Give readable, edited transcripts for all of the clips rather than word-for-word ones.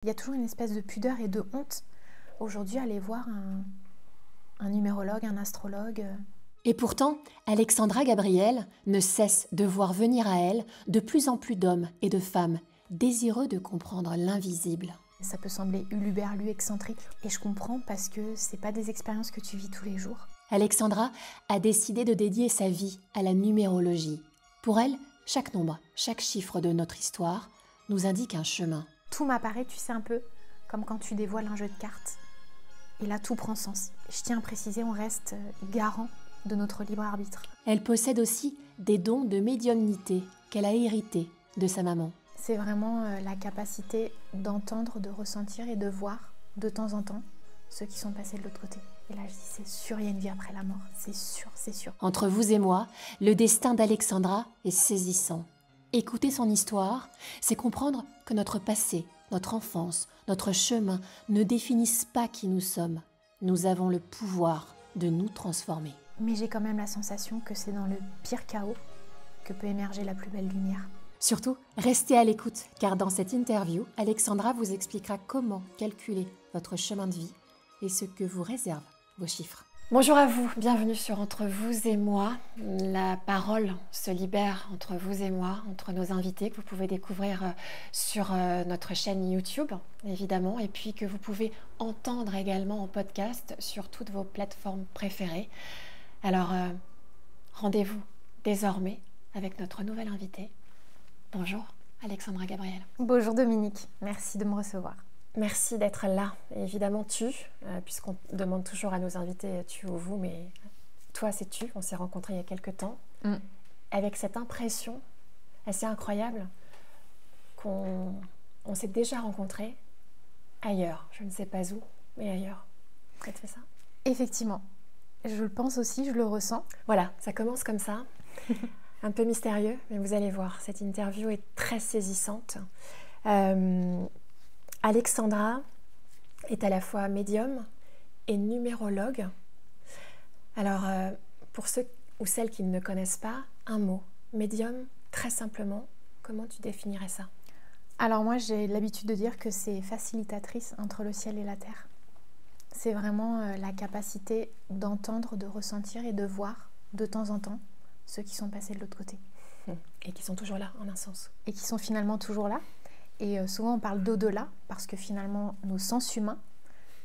Il y a toujours une espèce de pudeur et de honte aujourd'hui à aller voir un numérologue, un astrologue. Et pourtant, Alexandra Gabriel ne cesse de voir venir à elle de plus en plus d'hommes et de femmes désireux de comprendre l'invisible. Ça peut sembler huluberlu, excentrique, et je comprends parce que c'est pas des expériences que tu vis tous les jours. Alexandra a décidé de dédier sa vie à la numérologie. Pour elle, chaque nombre, chaque chiffre de notre histoire nous indique un chemin. Tout m'apparaît, tu sais, un peu comme quand tu dévoiles un jeu de cartes. Et là, tout prend sens. Je tiens à préciser, on reste garant de notre libre arbitre. Elle possède aussi des dons de médiumnité qu'elle a hérités de sa maman. C'est vraiment la capacité d'entendre, de ressentir et de voir de temps en temps ceux qui sont passés de l'autre côté. Et là, je dis, c'est sûr, il y a une vie après la mort. C'est sûr, c'est sûr. Entre vous et moi, le destin d'Alexandra est saisissant. Écouter son histoire, c'est comprendre que notre passé, notre enfance, notre chemin ne définissent pas qui nous sommes. Nous avons le pouvoir de nous transformer. Mais j'ai quand même la sensation que c'est dans le pire chaos que peut émerger la plus belle lumière. Surtout, restez à l'écoute, car dans cette interview, Alexandra vous expliquera comment calculer votre chemin de vie et ce que vous réservent vos chiffres. Bonjour à vous, bienvenue sur Entre vous et moi. La parole se libère entre vous et moi, entre nos invités que vous pouvez découvrir sur notre chaîne YouTube, évidemment, et puis que vous pouvez entendre également en podcast sur toutes vos plateformes préférées. Alors, rendez-vous désormais avec notre nouvelle invitée. Bonjour Alexandra Gabriel. Bonjour Dominique, merci de me recevoir. Merci d'être là. Et évidemment puisqu'on demande toujours à nos invités tu ou vous, mais toi c'est tu. On s'est rencontrés il y a quelques temps. Avec cette impression assez incroyable qu'on s'est déjà rencontrés ailleurs. Je ne sais pas où, mais ailleurs. Ça te fait ça? Effectivement, je le pense aussi, je le ressens. Voilà, ça commence comme ça. Un peu mystérieux, mais vous allez voir, cette interview est très saisissante. Alexandra est à la fois médium et numérologue. Alors, pour ceux ou celles qui ne connaissent pas, un mot, médium, très simplement, comment tu définirais ça? Alors moi, j'ai l'habitude de dire que c'est facilitatrice entre le ciel et la terre. C'est vraiment la capacité d'entendre, de ressentir et de voir de temps en temps ceux qui sont passés de l'autre côté. Et qui sont toujours là, en un sens. Et qui sont finalement toujours là. Et souvent, on parle d'au-delà, parce que finalement, nos sens humains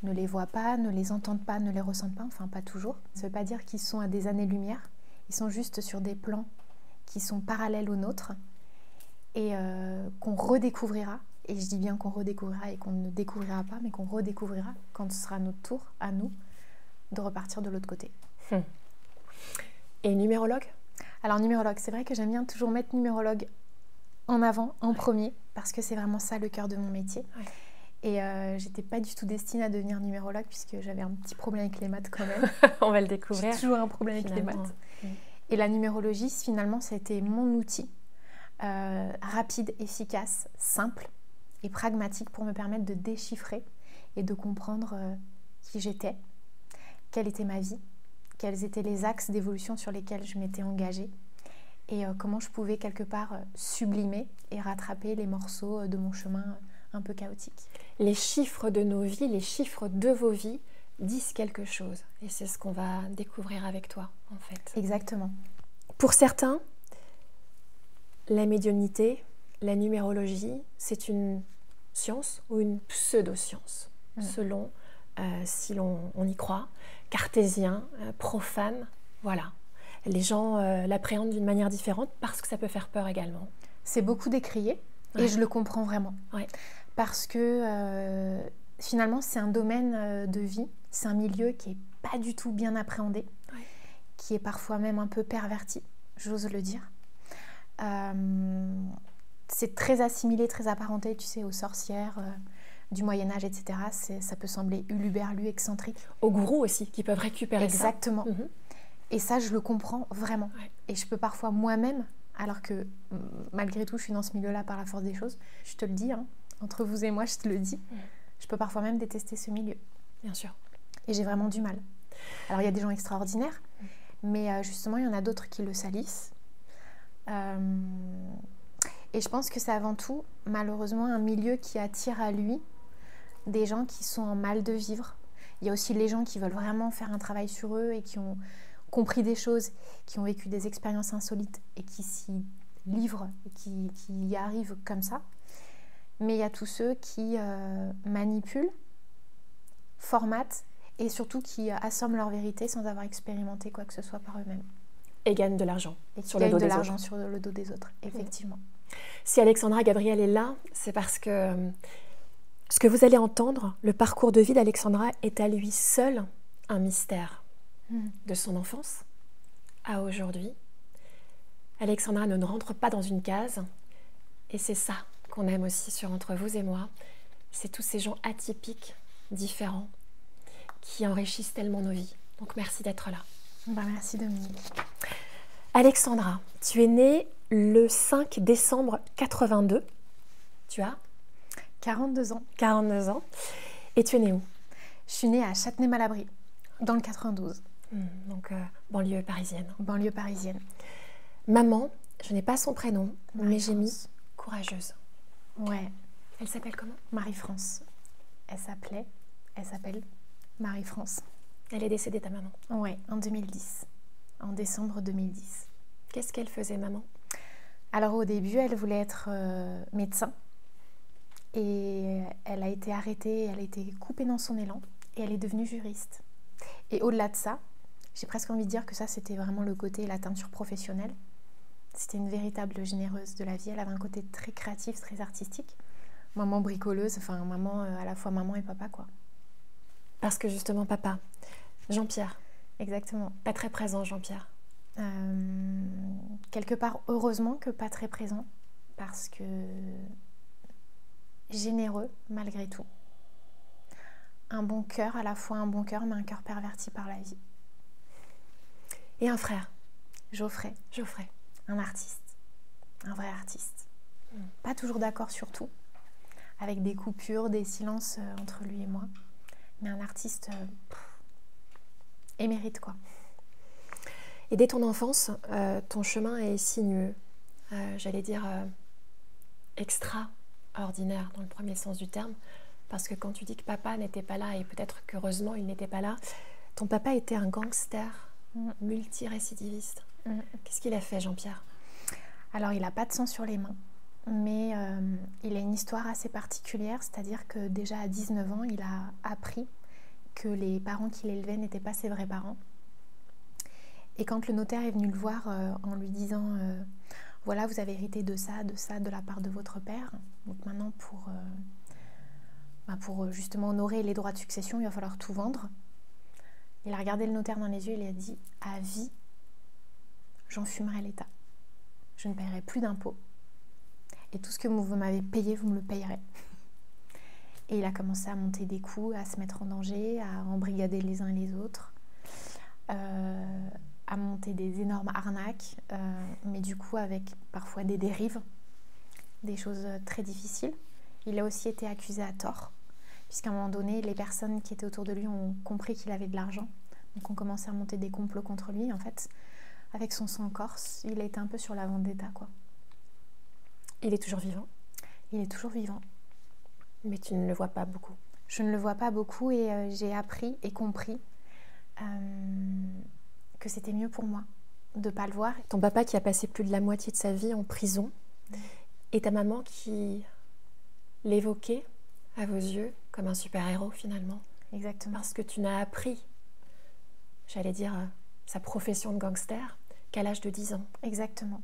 ne les voient pas, ne les entendent pas, ne les ressentent pas, enfin pas toujours. Ça ne veut pas dire qu'ils sont à des années-lumière. Ils sont juste sur des plans qui sont parallèles aux nôtres et qu'on redécouvrira. Et je dis bien qu'on redécouvrira et qu'on ne découvrira pas, mais qu'on redécouvrira quand ce sera notre tour, à nous, de repartir de l'autre côté. Et numérologue? Alors numérologue, c'est vrai que j'aime bien toujours mettre numérologue en avant, en premier, parce que c'est vraiment ça le cœur de mon métier. Ouais. Et j'étais pas du tout destinée à devenir numérologue puisque j'avais un petit problème avec les maths quand même. On va le découvrir. J'ai toujours un problème avec les maths. Et la numérologie, finalement, c'était mon outil rapide, efficace, simple et pragmatique pour me permettre de déchiffrer et de comprendre qui j'étais, quelle était ma vie, quels étaient les axes d'évolution sur lesquels je m'étais engagée et comment je pouvais quelque part sublimer et rattraper les morceaux de mon chemin un peu chaotique. Les chiffres de nos vies, les chiffres de vos vies disent quelque chose et c'est ce qu'on va découvrir avec toi en fait. Exactement. Pour certains, la médiumnité, la numérologie, c'est une science ou une pseudo-science selon si on y croit, cartésien, profane, voilà. Les gens l'appréhendent d'une manière différente parce que ça peut faire peur également. C'est beaucoup décrié et je le comprends vraiment. Ouais. Parce que finalement, c'est un domaine de vie, c'est un milieu qui n'est pas du tout bien appréhendé, qui est parfois même un peu perverti, j'ose le dire. C'est très assimilé, très apparenté, tu sais, aux sorcières du Moyen-Âge, etc. Ça peut sembler huluberlu, excentrique. Aux gourous aussi, qui peuvent récupérer ça. Exactement. Et ça, je le comprends vraiment. Ouais. Et je peux parfois moi-même, alors que malgré tout, je suis dans ce milieu-là par la force des choses, je te le dis, hein, entre vous et moi, je te le dis, je peux parfois même détester ce milieu. Bien sûr. Et j'ai vraiment du mal. Alors, il y a des gens extraordinaires, mais justement, il y en a d'autres qui le salissent. Et je pense que c'est avant tout, malheureusement, un milieu qui attire à lui des gens qui sont en mal de vivre. Il y a aussi les gens qui veulent vraiment faire un travail sur eux et qui ont compris des choses, qui ont vécu des expériences insolites et qui s'y livrent, et qui y arrivent comme ça. Mais il y a tous ceux qui manipulent, formatent et surtout qui assomment leur vérité sans avoir expérimenté quoi que ce soit par eux-mêmes. Et gagnent de l'argent sur le dos des autres. Sur le dos des autres, effectivement. Si Alexandra Gabriel est là, c'est parce que ce que vous allez entendre, le parcours de vie d'Alexandra est à lui seul un mystère. De son enfance à aujourd'hui. Alexandra ne rentre pas dans une case et c'est ça qu'on aime aussi sur Entre vous et moi. C'est tous ces gens atypiques, différents, qui enrichissent tellement nos vies. Donc merci d'être là. Merci Dominique. Alexandra, tu es née le 5 décembre 82. Tu as 42 ans. 42 ans. Et tu es née où? Je suis née à Châtenay-Malabry, dans le 92. Donc banlieue parisienne. Banlieue parisienne. Maman, je n'ai pas son prénom, mais j'ai mis courageuse. Ouais. Elle s'appelle comment? Marie-France. Elle s'appelle Marie-France. Elle est décédée, ta maman? Ouais, en 2010. En décembre 2010. Qu'est-ce qu'elle faisait, maman? Alors au début, elle voulait être médecin. Et elle a été arrêtée, elle a été coupée dans son élan. Et elle est devenue juriste. Et au-delà de ça, j'ai presque envie de dire que ça, c'était vraiment le côté, la teinture professionnelle. C'était une véritable généreuse de la vie. Elle avait un côté très créatif, très artistique. Maman bricoleuse, enfin maman, à la fois maman et papa, quoi. Parce que justement, papa, Jean-Pierre. Exactement. Pas très présent, Jean-Pierre. Quelque part, heureusement que pas très présent. Parce que généreux, malgré tout. Un bon cœur, à la fois un bon cœur, mais un cœur perverti par la vie. Et un frère? Geoffrey. Un artiste. Un vrai artiste. Pas toujours d'accord sur tout. Avec des coupures, des silences entre lui et moi. Mais un artiste émérite, quoi. Et dès ton enfance, ton chemin est sinueux. J'allais dire extraordinaire dans le premier sens du terme. Parce que quand tu dis que papa n'était pas là, et peut-être qu'heureusement il n'était pas là, ton papa était un gangster multirécidiviste. Qu'est-ce qu'il a fait, Jean-Pierre? Alors, il n'a pas de sang sur les mains, mais il a une histoire assez particulière, c'est-à-dire que déjà à 19 ans, il a appris que les parents qui l'élevaient n'étaient pas ses vrais parents. Et quand le notaire est venu le voir en lui disant voilà, vous avez hérité de ça, de la part de votre père, donc maintenant pour justement honorer les droits de succession, il va falloir tout vendre. Il a regardé le notaire dans les yeux et il a dit « À vie, j'en fumerai l'État. Je ne paierai plus d'impôts. Et tout ce que vous m'avez payé, vous me le payerez. » Et il a commencé à monter des coups, à se mettre en danger, à embrigader les uns et les autres, à monter des énormes arnaques, mais du coup avec parfois des dérives, des choses très difficiles. Il a aussi été accusé à tort, puisqu'à un moment donné, les personnes qui étaient autour de lui ont compris qu'il avait de l'argent, donc ont commencé à monter des complots contre lui. En fait, avec son sang corse, il a été un peu sur la vendetta, quoi. Il est toujours vivant? Il est toujours vivant. Mais tu ne le vois pas beaucoup? Je ne le vois pas beaucoup et j'ai appris et compris que c'était mieux pour moi de ne pas le voir. Ton papa qui a passé plus de la moitié de sa vie en prison et ta maman qui l'évoquait à vos yeux comme un super-héros finalement. Exactement. Parce que tu n'as appris, j'allais dire, sa profession de gangster qu'à l'âge de 10 ans. Exactement.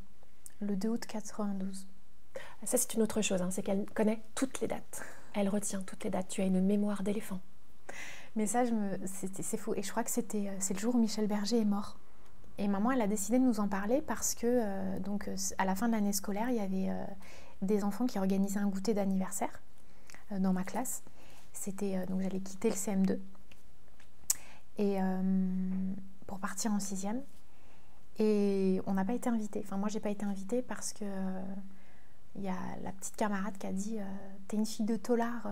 Le 2 août 92. Ça, c'est une autre chose, c'est qu'elle connaît toutes les dates. Elle retient toutes les dates. Tu as une mémoire d'éléphant. Mais ça, c'est fou. Et je crois que c'est le jour où Michel Berger est mort. Et maman, elle a décidé de nous en parler parce que, à la fin de l'année scolaire, il y avait des enfants qui organisaient un goûter d'anniversaire dans ma classe. Donc j'allais quitter le CM2 et, pour partir en 6e. Et on n'a pas été invités. Enfin, moi, j'ai pas été invitée parce que il y a la petite camarade qui a dit t'es une fille de tôlard,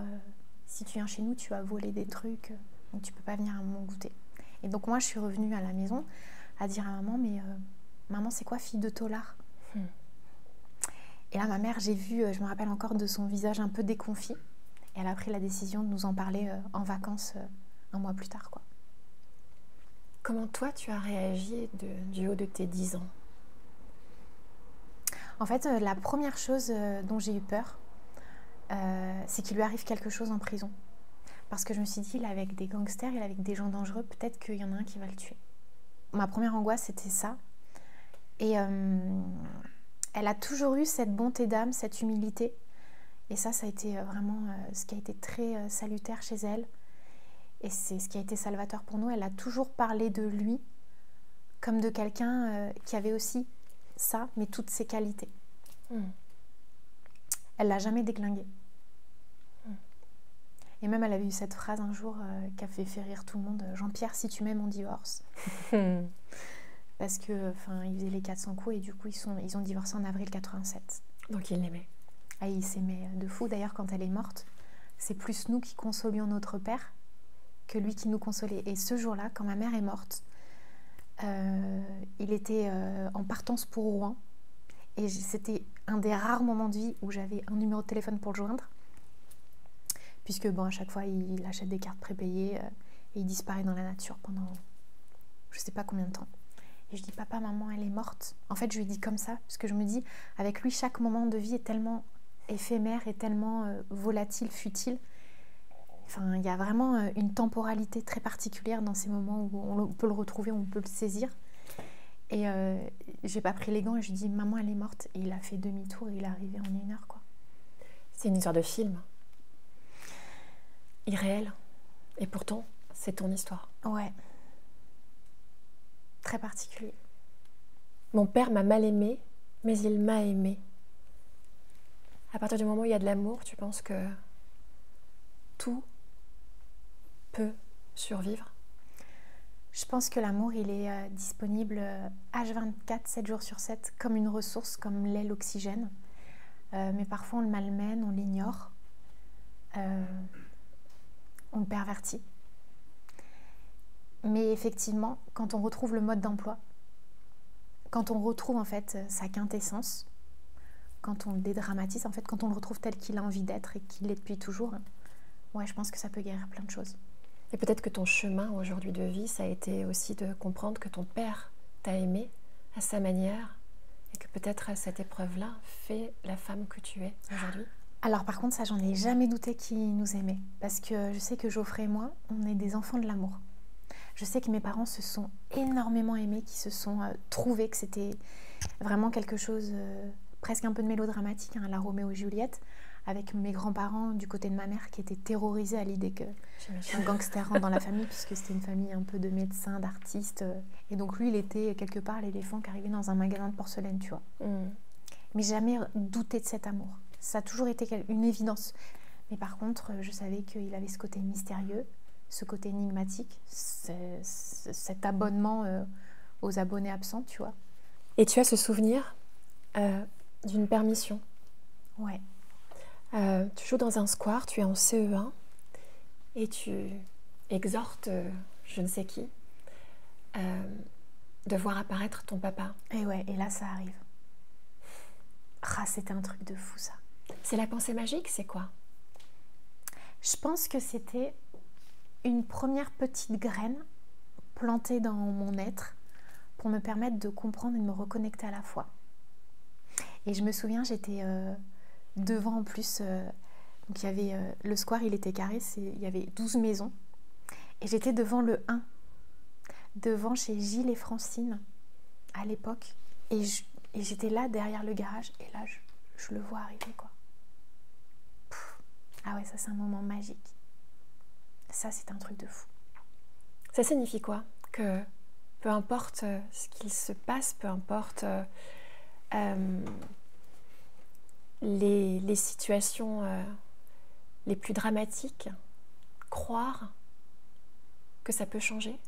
si tu viens chez nous, tu vas voler des trucs, donc tu peux pas venir à mon goûter. Et donc moi, je suis revenue à la maison à dire à maman, mais maman, c'est quoi fille de tôlard? Et là, ma mère, j'ai vu, je me rappelle encore de son visage un peu déconfit. Et elle a pris la décision de nous en parler en vacances 1 mois plus tard, quoi. Comment toi, tu as réagi du haut de tes 10 ans? En fait, la première chose dont j'ai eu peur, c'est qu'il lui arrive quelque chose en prison. Parce que je me suis dit, il est avec des gangsters, il est avec des gens dangereux, peut-être qu'il y en a un qui va le tuer. Ma première angoisse, c'était ça. Et elle a toujours eu cette bonté d'âme, cette humilité. Et ça a été vraiment ce qui a été très salutaire chez elle. Et c'est ce qui a été salvateur pour nous. Elle a toujours parlé de lui comme de quelqu'un qui avait aussi ça, mais toutes ses qualités. Elle l'a jamais déclingué. Et même elle avait eu cette phrase un jour qui a fait rire tout le monde. Jean-Pierre, si tu m'aimes, on divorce. Parce que, il faisait les 400 coups et du coup ils ont divorcé en avril 87. Donc il l'aimait. Ah, il s'aimait de fou. D'ailleurs, quand elle est morte, c'est plus nous qui consolions notre père que lui qui nous consolait. Et ce jour-là, quand ma mère est morte, il était en partance pour Rouen. Et c'était un des rares moments de vie où j'avais un numéro de téléphone pour le joindre. Puisque, à chaque fois, il achète des cartes prépayées et il disparaît dans la nature pendant je ne sais pas combien de temps. Et je dis, papa, maman, elle est morte. En fait, je lui dis comme ça, parce que je me dis, avec lui, chaque moment de vie est tellement éphémère et tellement volatile, futile. Il y a vraiment une temporalité très particulière dans ces moments où on peut le retrouver, on peut le saisir. Et j'ai pas pris les gants et je lui dis, maman, elle est morte. Et il a fait demi-tour et il est arrivé en 1 heure, quoi. C'est une histoire de film. Irréel. Et pourtant, c'est ton histoire. Ouais. Très particulier. Mon père m'a mal aimé, mais il m'a aimé. À partir du moment où il y a de l'amour, tu penses que tout peut survivre? Je pense que l'amour, il est disponible H24, 7 jours sur 7, comme une ressource, comme l'est l'oxygène. Mais parfois, on le malmène, on l'ignore, on le pervertit. Mais effectivement, quand on retrouve le mode d'emploi, quand on retrouve en fait sa quintessence, quand on le dédramatise, en fait, quand on le retrouve tel qu'il a envie d'être et qu'il est depuis toujours, ouais, je pense que ça peut guérir plein de choses. Et peut-être que ton chemin aujourd'hui de vie, ça a été aussi de comprendre que ton père t'a aimé à sa manière et que peut-être cette épreuve-là fait la femme que tu es aujourd'hui. Alors par contre, ça, j'en ai jamais douté qu'il nous aimait. Parce que je sais que Geoffrey et moi, on est des enfants de l'amour. Je sais que mes parents se sont énormément aimés, qu'ils se sont trouvés, que c'était vraiment quelque chose, presque un peu de mélodramatique, la Roméo et Juliette, avec mes grands-parents du côté de ma mère qui étaient terrorisés à l'idée qu'un gangster rentre dans la famille, puisque c'était une famille un peu de médecins, d'artistes. Et donc lui, il était quelque part l'éléphant qui arrivait dans un magasin de porcelaine, tu vois. Mais jamais douté de cet amour. Ça a toujours été une évidence. Mais par contre, je savais qu'il avait ce côté mystérieux, ce côté énigmatique, cet abonnement aux abonnés absents, tu vois. Et tu as ce souvenir d'une permission. Ouais. Tu joues dans un square, tu es en CE1 et tu exhortes je ne sais qui de voir apparaître ton papa. Et ouais, et là ça arrive. Ah, c'était un truc de fou ça. C'est la pensée magique, c'est quoi? Je pense que c'était une première petite graine plantée dans mon être pour me permettre de comprendre et de me reconnecter à la fois. Et je me souviens, j'étais devant en plus, donc il y avait le square, il était carré, il y avait 12 maisons. Et j'étais devant le 1, devant chez Gilles et Francine à l'époque. Et j'étais là derrière le garage et là je le vois arriver, quoi. Ah ouais, ça c'est un moment magique. Ça c'est un truc de fou. Ça signifie quoi? Que peu importe ce qu'il se passe, peu importe les situations les plus dramatiques, croire que ça peut changer?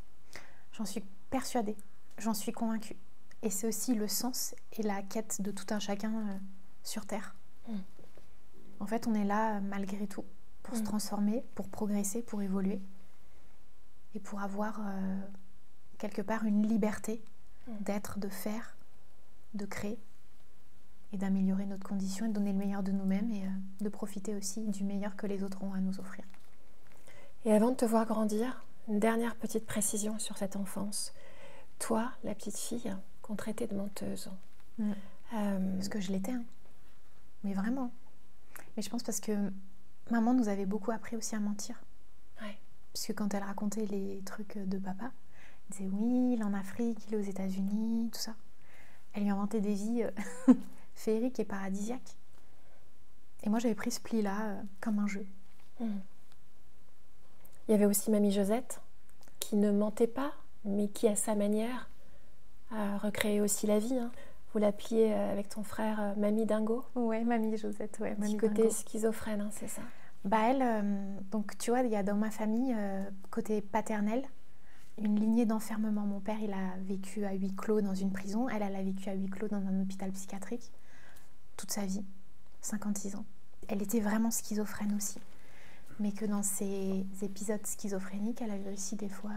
J'en suis persuadée, j'en suis convaincue. Et c'est aussi le sens et la quête de tout un chacun sur Terre. En fait, on est là malgré tout pour se transformer, pour progresser, pour évoluer et pour avoir quelque part une liberté d'être, de faire, de créer et d'améliorer notre condition et de donner le meilleur de nous-mêmes et de profiter aussi du meilleur que les autres ont à nous offrir. Et avant de te voir grandir, une dernière petite précision sur cette enfance. Toi, la petite fille qu'on traitait de menteuse. Parce que je l'étais, hein. Mais vraiment. Mais je pense parce que maman nous avait beaucoup appris aussi à mentir. Ouais. Parce que quand elle racontait les trucs de papa, elle disait oui, il est en Afrique, il est aux États-Unis, tout ça. Elle lui inventait des vies féeriques et paradisiaques. Et moi, j'avais pris ce pli-là comme un jeu. Il y avait aussi Mamie Josette, qui ne mentait pas, mais qui, à sa manière, a recréé aussi la vie. Hein. Vous l'appeliez avec ton frère Mamie Dingo. Ouais, Mamie Josette, ouais. Mamie côté Dingo. Schizophrène, hein, c'est ça. Bah elle, donc tu vois, il y a dans ma famille, côté paternel, une lignée d'enfermement. Mon père, il a vécu à huis clos dans une prison. Elle a vécu à huis clos dans un hôpital psychiatrique toute sa vie, 56 ans. Elle était vraiment schizophrène aussi. Mais que dans ces épisodes schizophréniques, elle avait aussi des fois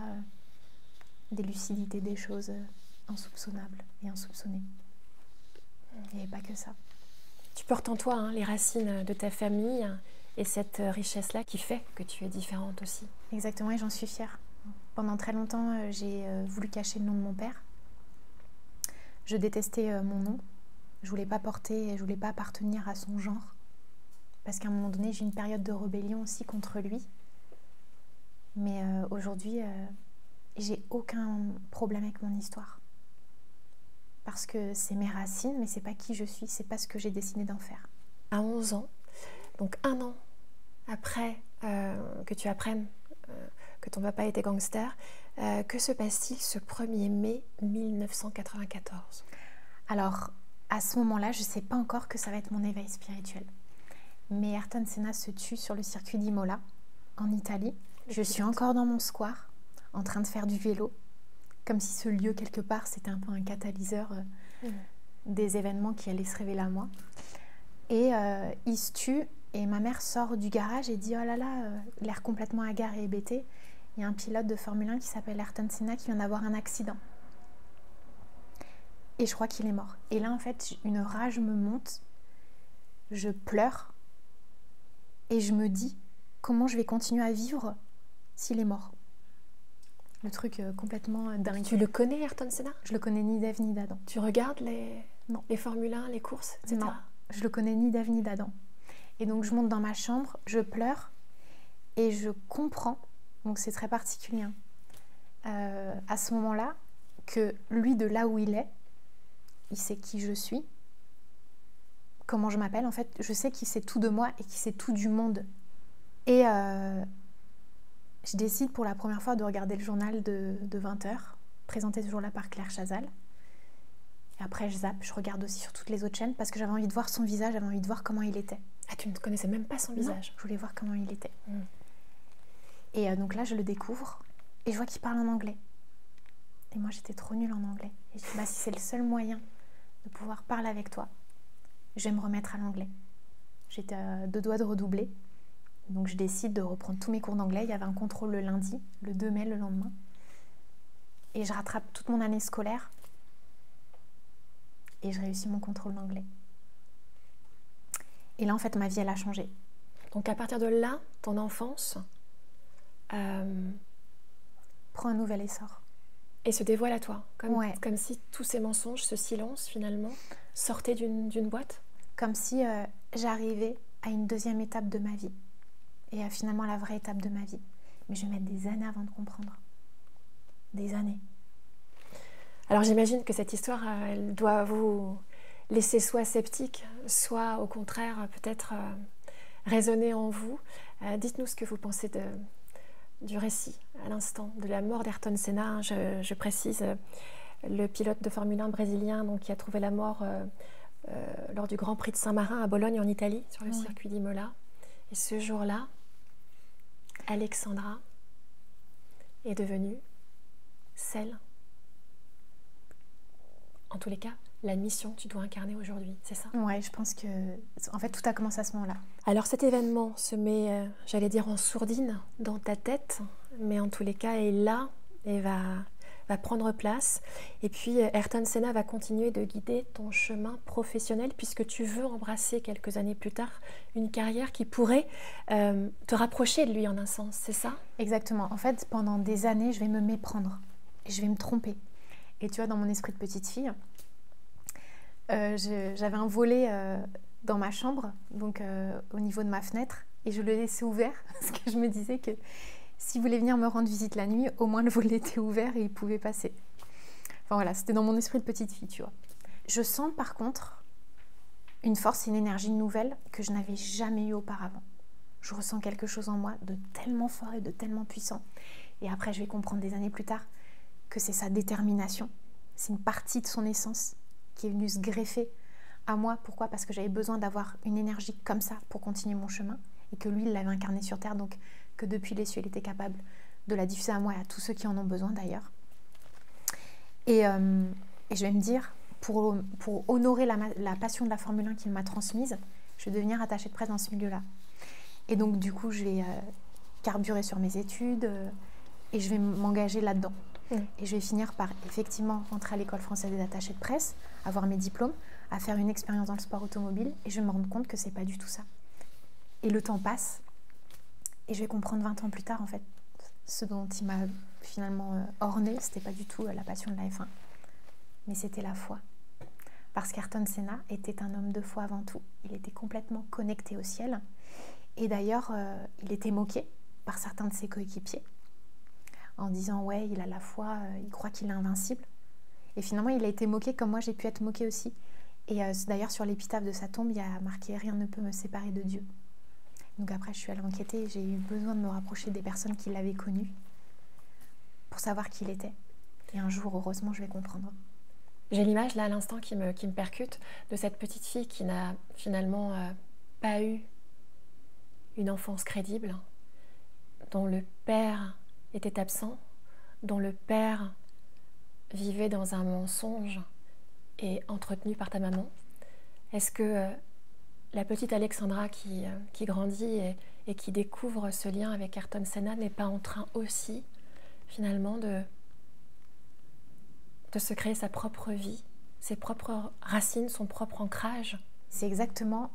des lucidités, des choses insoupçonnables et insoupçonnées. Il n'y avait pas que ça. Tu portes en toi hein, les racines de ta famille et cette richesse-là qui fait que tu es différente aussi. Exactement, et j'en suis fière. Pendant très longtemps, j'ai voulu cacher le nom de mon père. Je détestais mon nom. Je voulais pas porter, je voulais pas appartenir à son genre. Parce qu'à un moment donné, j'ai eu une période de rébellion aussi contre lui. Mais aujourd'hui, j'ai aucun problème avec mon histoire. Parce que c'est mes racines, mais c'est pas qui je suis, c'est pas ce que j'ai décidé d'en faire. À 11 ans, donc 1 an après que tu apprennes que ton papa était gangster, que se passe-t-il ce 1er mai 1994 ? Alors, à ce moment-là, je sais pas encore que ça va être mon éveil spirituel. Mais Ayrton Senna se tue sur le circuit d'Imola, en Italie. Je suis encore dans mon square, en train de faire du vélo, comme si ce lieu, quelque part, c'était un peu un catalyseur des événements qui allaient se révéler à moi. Et il se tue, et ma mère sort du garage et dit « Oh là là, l'air complètement hagard et hébété, il y a un pilote de Formule 1 qui s'appelle Ayrton Senna qui vient d'avoir un accident. » Et je crois qu'il est mort. Et là, en fait, une rage me monte, je pleure, et je me dis comment je vais continuer à vivre s'il est mort. Le truc complètement dingue. Tu le connais, Ayrton Senna ? Je le connais ni d'Ève ni d'Adam. Tu regardes les Formule 1, les courses, etc. Non, je le connais ni d'Ève ni d'Adam. Et donc je monte dans ma chambre, je pleure et je comprends, donc c'est très particulier, à ce moment-là, que lui, de là où il est, il sait qui je suis, comment je m'appelle. En fait, je sais qu'il sait tout de moi et qu'il sait tout du monde. Et je décide pour la première fois de regarder le journal de 20h, présenté ce jour-là par Claire Chazal. Et après, je zappe, je regarde aussi sur toutes les autres chaînes parce que j'avais envie de voir son visage, j'avais envie de voir comment il était. Ah, tu ne connaissais même pas son visage ? Je voulais voir comment il était. Et donc là, je le découvre et je vois qu'il parle en anglais. Et moi, j'étais trop nulle en anglais. Et je dis, si c'est le seul moyen de pouvoir parler avec toi, je vais me remettre à l'anglais. J'étais à 2 doigts de redoubler. Donc je décide de reprendre tous mes cours d'anglais. Il y avait un contrôle le lundi, le 2 mai, le lendemain. Et je rattrape toute mon année scolaire. Et je réussis mon contrôle d'anglais. Et là, en fait, ma vie, elle a changé. Donc à partir de là, ton enfance prend un nouvel essor. Et se dévoile à toi, comme si tous ces mensonges, ce silence finalement, sortaient d'une boîte. Comme si j'arrivais à une deuxième étape de ma vie. Et à finalement la vraie étape de ma vie. Mais je vais mettre des années avant de comprendre. Des années. Alors j'imagine que cette histoire, elle doit vous laisser soit sceptique, soit au contraire peut-être résonner en vous. Dites-nous ce que vous pensez du récit à l'instant, de la mort d'Ayrton Senna. Je précise, le pilote de Formule 1 brésilien donc, qui a trouvé la mort lors du Grand Prix de Saint-Marin à Bologne en Italie, sur le circuit d'Imola. Et ce jour-là, Alexandra est devenue celle, en tous les cas, la mission que tu dois incarner aujourd'hui, c'est ça ? Ouais, je pense que... En fait, tout a commencé à ce moment-là. Alors cet événement se met, j'allais dire, en sourdine dans ta tête, mais en tous les cas est là et va va prendre place. Et puis Ayrton Senna va continuer de guider ton chemin professionnel puisque tu veux embrasser quelques années plus tard une carrière qui pourrait te rapprocher de lui en un sens, c'est ça? Exactement. En fait, pendant des années, je vais me méprendre. Je vais me tromper. Et tu vois, dans mon esprit de petite fille, j'avais un volet dans ma chambre, donc au niveau de ma fenêtre, et je le laissais ouvert parce que je me disais que s'il voulait venir me rendre visite la nuit, au moins le volet était ouvert et il pouvait passer. Enfin voilà, c'était dans mon esprit de petite fille, tu vois. Je sens par contre une force et une énergie nouvelle que je n'avais jamais eue auparavant. Je ressens quelque chose en moi de tellement fort et de tellement puissant. Et après, je vais comprendre des années plus tard que c'est sa détermination. C'est une partie de son essence qui est venue se greffer à moi. Pourquoi? Parce que j'avais besoin d'avoir une énergie comme ça pour continuer mon chemin et que lui, il l'avait incarné sur Terre, donc que depuis les cieux, il était capable de la diffuser à moi et à tous ceux qui en ont besoin d'ailleurs. Et je vais me dire, pour honorer la passion de la Formule 1 qu'il m'a transmise, je vais devenir attachée de presse dans ce milieu-là. Et donc du coup, je vais carburer sur mes études et je vais m'engager là-dedans. Et je vais finir par effectivement rentrer à l'école française des attachés de presse, avoir mes diplômes, à faire une expérience dans le sport automobile et je vais me rendre compte que c'est pas du tout ça. Et le temps passe et je vais comprendre 20 ans plus tard en fait ce dont il m'a finalement orné, c'était pas du tout la passion de la F1, mais c'était la foi. Parce qu'Ayrton Senna était un homme de foi avant tout. Il était complètement connecté au ciel. Et d'ailleurs, il était moqué par certains de ses coéquipiers en disant « ouais, il a la foi, il croit qu'il est invincible ». Et finalement, il a été moqué comme moi, j'ai pu être moquée aussi. Et d'ailleurs, sur l'épitaphe de sa tombe, il y a marqué « rien ne peut me séparer de Dieu ». Donc après, je suis allée enquêter et j'ai eu besoin de me rapprocher des personnes qui l'avaient connu pour savoir qui il était. Et un jour, heureusement, je vais comprendre. J'ai l'image là à l'instant qui me percute de cette petite fille qui n'a finalement pas eu une enfance crédible, dont le père était absent, dont le père vivait dans un mensonge et entretenu par ta maman. Est-ce que la petite Alexandra qui grandit et qui découvre ce lien avec Ayrton Senna n'est pas en train aussi finalement de se créer sa propre vie, ses propres racines, son propre ancrage? C'est exactement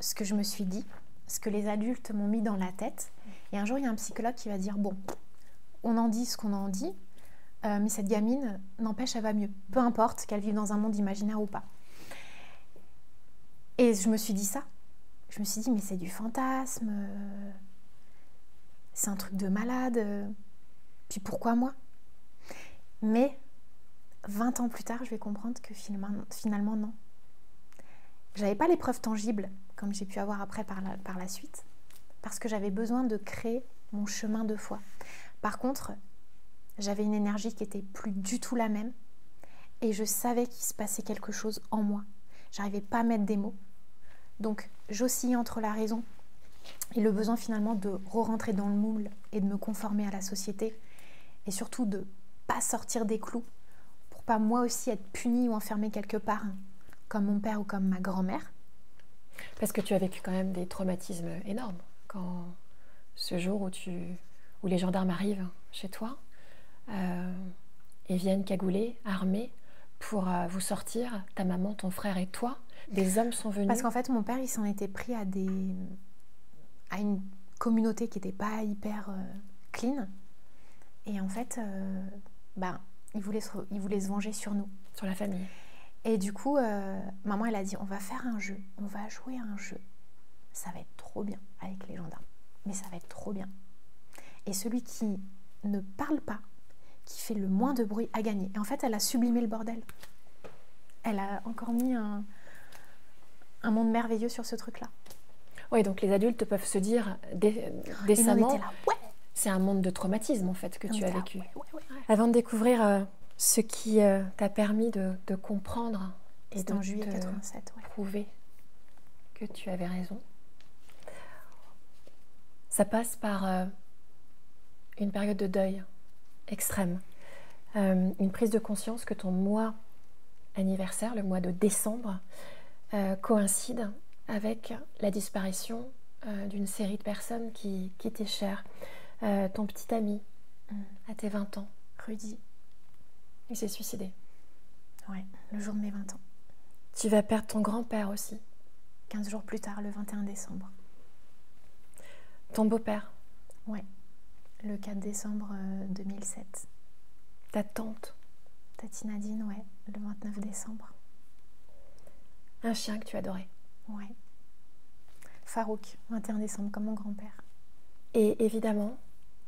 ce que je me suis dit, ce que les adultes m'ont mis dans la tête. Et un jour, il y a un psychologue qui va dire « bon, on en dit ce qu'on en dit, mais cette gamine, n'empêche, elle va mieux. Peu importe qu'elle vive dans un monde imaginaire ou pas. » Et je me suis dit ça. Je me suis dit « mais c'est du fantasme, c'est un truc de malade, puis pourquoi moi ?» Mais 20 ans plus tard, je vais comprendre que finalement non. J'avais pas les preuves tangibles, comme j'ai pu avoir après par la suite, parce que j'avais besoin de créer mon chemin de foi. Par contre, j'avais une énergie qui était plus du tout la même, et je savais qu'il se passait quelque chose en moi. J'arrivais pas à mettre des mots. Donc, j'oscillais entre la raison et le besoin finalement de re-rentrer dans le moule et de me conformer à la société, et surtout de pas sortir des clous, pour pas moi aussi être punie ou enfermée quelque part, comme mon père ou comme ma grand-mère. Parce que tu as vécu quand même des traumatismes énormes. Quand ce jour où les gendarmes arrivent chez toi et viennent cagoulés, armés, pour vous sortir, ta maman, ton frère et toi, des hommes sont venus. Parce qu'en fait, mon père, il s'en était pris à une communauté qui n'était pas hyper clean. Et en fait, il voulait se venger sur nous. Sur la famille. Et du coup, maman, elle a dit, on va faire un jeu, on va jouer à un jeu. Ça va être trop bien avec les gendarmes. Mais ça va être trop bien. Et celui qui ne parle pas, qui fait le moins de bruit, a gagné. Et en fait, elle a sublimé le bordel. Elle a encore mis un monde merveilleux sur ce truc-là. Oui, donc les adultes peuvent se dire décemment, c'est un monde de traumatisme en fait que tu as vécu. Ouais. Avant de découvrir ce qui t'a permis de comprendre et en juillet 87, prouver que tu avais raison, ça passe par une période de deuil extrême, une prise de conscience que ton mois anniversaire, le mois de décembre, coïncide avec la disparition d'une série de personnes qui t'est chère. Ton petit ami à tes 20 ans, Rudy. Il s'est suicidé. Ouais, le jour de mes 20 ans. Tu vas perdre ton grand-père aussi. 15 jours plus tard, le 21 décembre. Ton beau-père. Ouais, le 4 décembre 2007. Ta tante. Tati Nadine, ouais, le 29 décembre. Un chien que tu adorais. Ouais. Farouk, 21 décembre, comme mon grand-père. Et évidemment,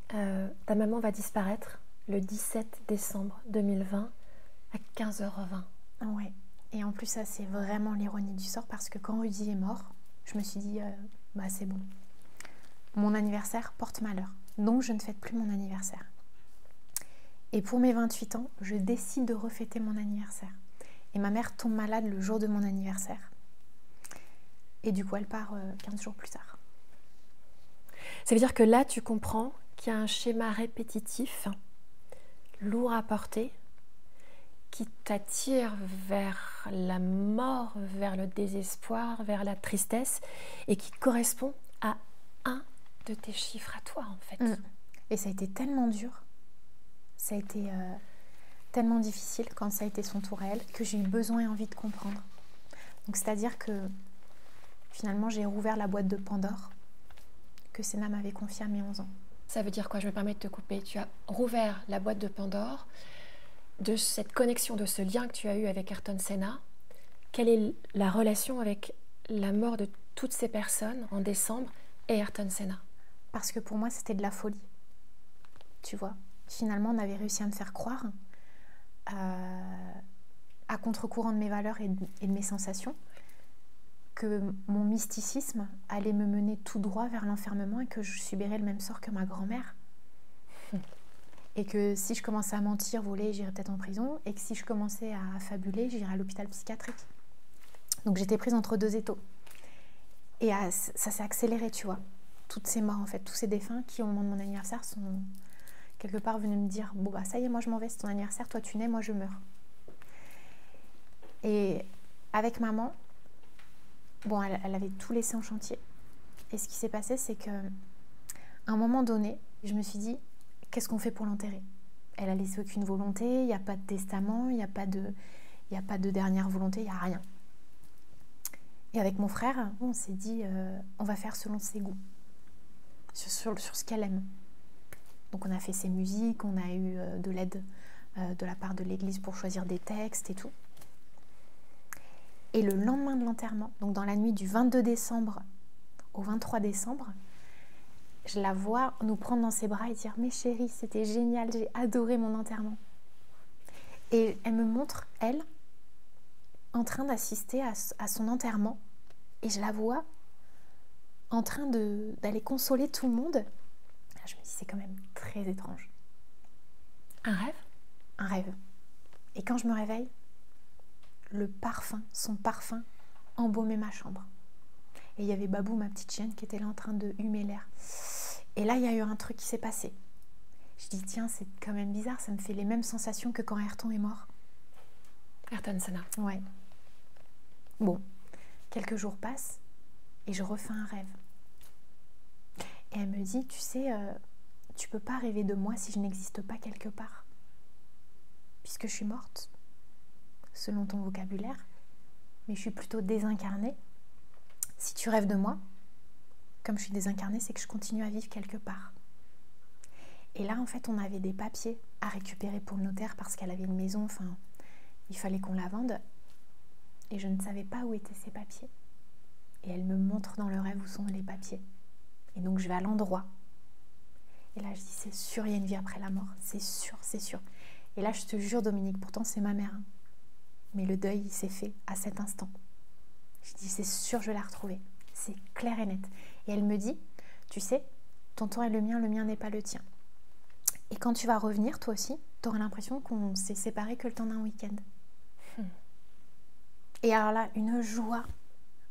ta maman va disparaître le 17 décembre 2020 à 15h20. Ouais. Et en plus, ça, c'est vraiment l'ironie du sort parce que quand Rudy est mort, je me suis dit, bah c'est bon. Mon anniversaire porte malheur. Donc, je ne fête plus mon anniversaire. Et pour mes 28 ans, je décide de refêter mon anniversaire. Et ma mère tombe malade le jour de mon anniversaire. Et du coup, elle part 15 jours plus tard. Ça veut dire que là, tu comprends qu'il y a un schéma répétitif, lourd à porter, qui t'attire vers la mort, vers le désespoir, vers la tristesse, et qui correspond à un de tes chiffres à toi, en fait. Et ça a été tellement dur, ça a été tellement difficile quand ça a été son tour à elle, que j'ai eu besoin et envie de comprendre. Donc, c'est-à-dire que finalement, j'ai rouvert la boîte de Pandore que Sénat m'avait confiée à mes 11 ans. Ça veut dire quoi? Je me permets de te couper. Tu as rouvert la boîte de Pandore de cette connexion, de ce lien que tu as eu avec Ayrton Senna. Quelle est la relation avec la mort de toutes ces personnes en décembre et Ayrton Senna? Parce que pour moi, c'était de la folie. Tu vois, finalement, on avait réussi à me faire croire, à contre-courant de mes valeurs et de mes sensations, que mon mysticisme allait me mener tout droit vers l'enfermement et que je subirais le même sort que ma grand-mère. Et que si je commençais à mentir, voler, j'irais peut-être en prison. Et que si je commençais à fabuler, j'irais à l'hôpital psychiatrique. Donc j'étais prise entre deux étaux. Et ça s'est accéléré, tu vois. Toutes ces morts, en fait, tous ces défunts qui, au moment de mon anniversaire, sont quelque part venus me dire « Bon, bah ça y est, moi je m'en vais, c'est ton anniversaire, toi tu nais, moi je meurs. » Et avec maman, bon, elle avait tout laissé en chantier. Et ce qui s'est passé, c'est qu'à un moment donné, je me suis dit « Qu'est-ce qu'on fait pour l'enterrer ?» Elle a laissé aucune volonté, il n'y a pas de testament, il n'y a pas de dernière volonté, il n'y a rien. Et avec mon frère, on s'est dit on va faire selon ses goûts, sur ce qu'elle aime. Donc on a fait ses musiques, on a eu de l'aide de la part de l'église pour choisir des textes et tout. Et le lendemain de l'enterrement, donc dans la nuit du 22 décembre au 23 décembre, je la vois nous prendre dans ses bras et dire « Mais chérie, c'était génial, j'ai adoré mon enterrement. » Et elle me montre, elle, en train d'assister à son enterrement. Et je la vois en train d'aller consoler tout le monde. Là, je me dis, c'est quand même très étrange. Un rêve? Un rêve. Et quand je me réveille, le parfum, son parfum, embaumait ma chambre. Et il y avait Babou, ma petite chienne, qui était là en train de humer l'air. Et là, il y a eu un truc qui s'est passé. Je dis, tiens, c'est quand même bizarre, ça me fait les mêmes sensations que quand Ayrton est mort. Ayrton Senna. Ouais. Bon, quelques jours passent et je refais un rêve. Et elle me dit, tu sais, tu peux pas rêver de moi si je n'existe pas quelque part. Puisque je suis morte, selon ton vocabulaire, mais je suis plutôt désincarnée. Si tu rêves de moi, comme je suis désincarnée, c'est que je continue à vivre quelque part. Et là, en fait, on avait des papiers à récupérer pour le notaire parce qu'elle avait une maison, enfin, il fallait qu'on la vende. Et je ne savais pas où étaient ces papiers. Et elle me montre dans le rêve où sont les papiers. Et donc, je vais à l'endroit. Et là, je dis, c'est sûr, il y a une vie après la mort. C'est sûr, c'est sûr. Et là, je te jure, Dominique, pourtant, c'est ma mère. Hein. Mais le deuil, il s'est fait à cet instant. Je dis, c'est sûr, je vais la retrouver. C'est clair et net. Et elle me dit, tu sais, ton temps est le mien n'est pas le tien. Et quand tu vas revenir, toi aussi, tu auras l'impression qu'on s'est séparés que le temps d'un week-end. Et alors là, une joie,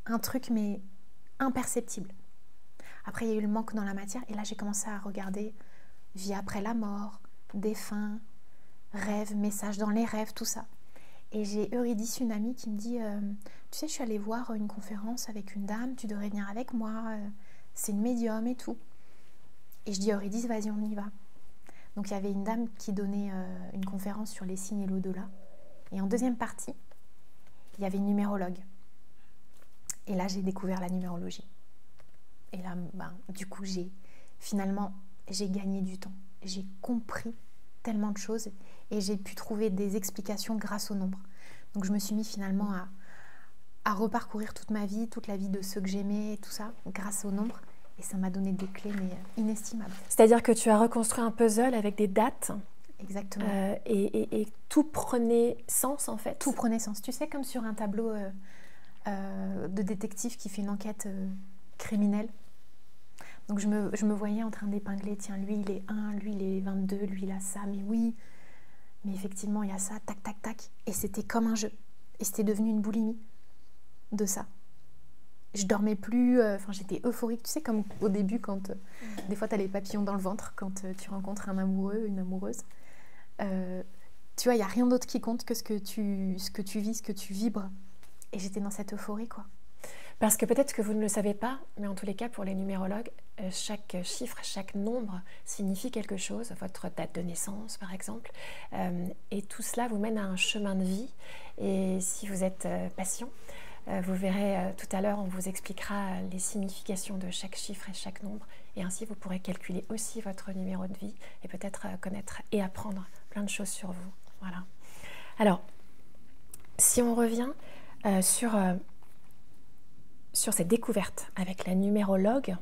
un truc mais imperceptible. Après, il y a eu le manque dans la matière et là, j'ai commencé à regarder vie après la mort, défunts, rêves, messages dans les rêves, tout ça. Et j'ai Eurydice, une amie, qui me dit tu sais, je suis allée voir une conférence avec une dame, tu devrais venir avec moi, c'est une médium et tout. Et je dis Eurydice, vas-y, on y va. Donc il y avait une dame qui donnait une conférence sur les signes et l'au-delà. Et en deuxième partie, il y avait une numérologue. Et là, j'ai découvert la numérologie. Et là, du coup, j'ai gagné du temps. J'ai compris tellement de choses et j'ai pu trouver des explications grâce au nombre. Donc je me suis mis finalement à reparcourir toute ma vie, toute la vie de ceux que j'aimais, tout ça, grâce au nombre. Et ça m'a donné des clés, mais inestimables. C'est-à-dire que tu as reconstruit un puzzle avec des dates. Exactement. Et tout prenait sens, en fait. Tout prenait sens. Tu sais, comme sur un tableau de détective qui fait une enquête criminelle. Donc je me voyais en train d'épingler, tiens, lui il est 1, lui il est 22, lui il a ça, mais oui, mais effectivement il y a ça, tac, tac, tac. Et c'était comme un jeu. Et c'était devenu une boulimie de ça. Je dormais plus, j'étais euphorique, tu sais, comme au début quand des fois tu as les papillons dans le ventre quand tu rencontres un amoureux, une amoureuse. Tu vois, il n'y a rien d'autre qui compte que ce que tu vis, ce que tu vibres. Et j'étais dans cette euphorie, quoi. Parce que peut-être que vous ne le savez pas, mais en tous les cas, pour les numérologues, chaque chiffre, chaque nombre signifie quelque chose, votre date de naissance par exemple, et tout cela vous mène à un chemin de vie. Et si vous êtes patient, vous verrez tout à l'heure, on vous expliquera les significations de chaque chiffre et chaque nombre, et ainsi vous pourrez calculer aussi votre numéro de vie et peut-être connaître et apprendre plein de choses sur vous. Voilà. Alors, si on revient sur cette découverte avec la numérologue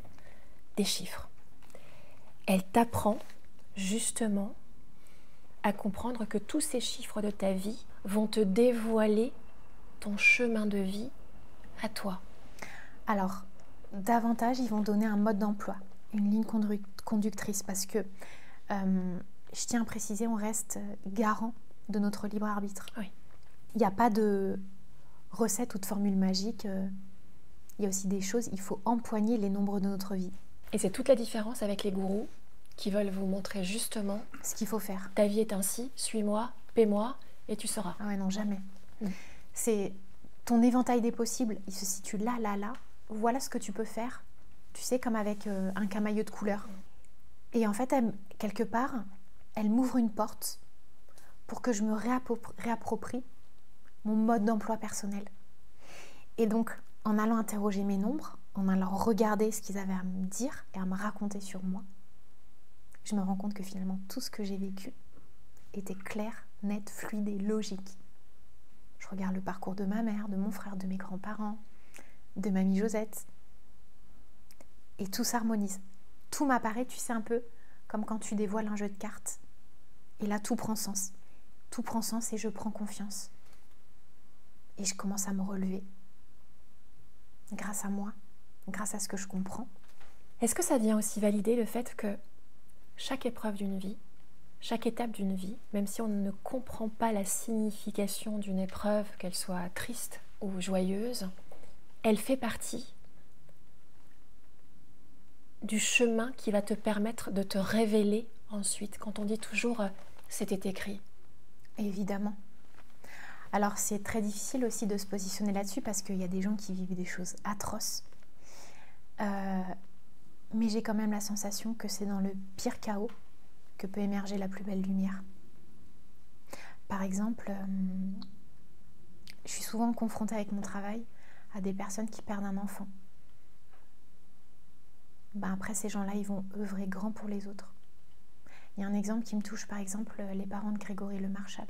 des chiffres. Elle t'apprend justement à comprendre que tous ces chiffres de ta vie vont te dévoiler ton chemin de vie à toi. Alors, davantage, ils vont donner un mode d'emploi, une ligne conductrice, parce que, je tiens à préciser, on reste garant de notre libre arbitre. Oui. Il n'y a pas de recette ou de formule magique. Il y a aussi des choses, il faut empoigner les nombres de notre vie. Et c'est toute la différence avec les gourous qui veulent vous montrer justement ce qu'il faut faire. Ta vie est ainsi, suis-moi, paie-moi et tu sauras. Ah ouais, non, jamais. C'est ton éventail des possibles, il se situe là, là, là. Voilà ce que tu peux faire. Tu sais, comme avec un camailleux de couleurs. Et en fait, quelque part, elle m'ouvre une porte pour que je me réapproprie mon mode d'emploi personnel. Et donc, en allant interroger mes nombres, en allant regarder ce qu'ils avaient à me dire et à me raconter sur moi, je me rends compte que finalement tout ce que j'ai vécu était clair, net, fluide et logique. Je regarde le parcours de ma mère, de mon frère, de mes grands-parents, de mamie Josette, et tout s'harmonise. Tout m'apparaît, tu sais, un peu comme quand tu dévoiles un jeu de cartes. Et là, tout prend sens. Tout prend sens et je prends confiance. Et je commence à me relever. Grâce à moi, grâce à ce que je comprends. Est-ce que ça vient aussi valider le fait que chaque épreuve d'une vie, chaque étape d'une vie, même si on ne comprend pas la signification d'une épreuve, qu'elle soit triste ou joyeuse, elle fait partie du chemin qui va te permettre de te révéler ensuite, quand on dit toujours « c'était écrit ». Évidemment. Alors c'est très difficile aussi de se positionner là-dessus parce qu'il y a des gens qui vivent des choses atroces. Mais j'ai quand même la sensation que c'est dans le pire chaos que peut émerger la plus belle lumière. Par exemple, je suis souvent confrontée avec mon travail à des personnes qui perdent un enfant. Après, ces gens-là, ils vont œuvrer grand pour les autres. Il y a un exemple qui me touche, par exemple, les parents de Grégory Le Marchal.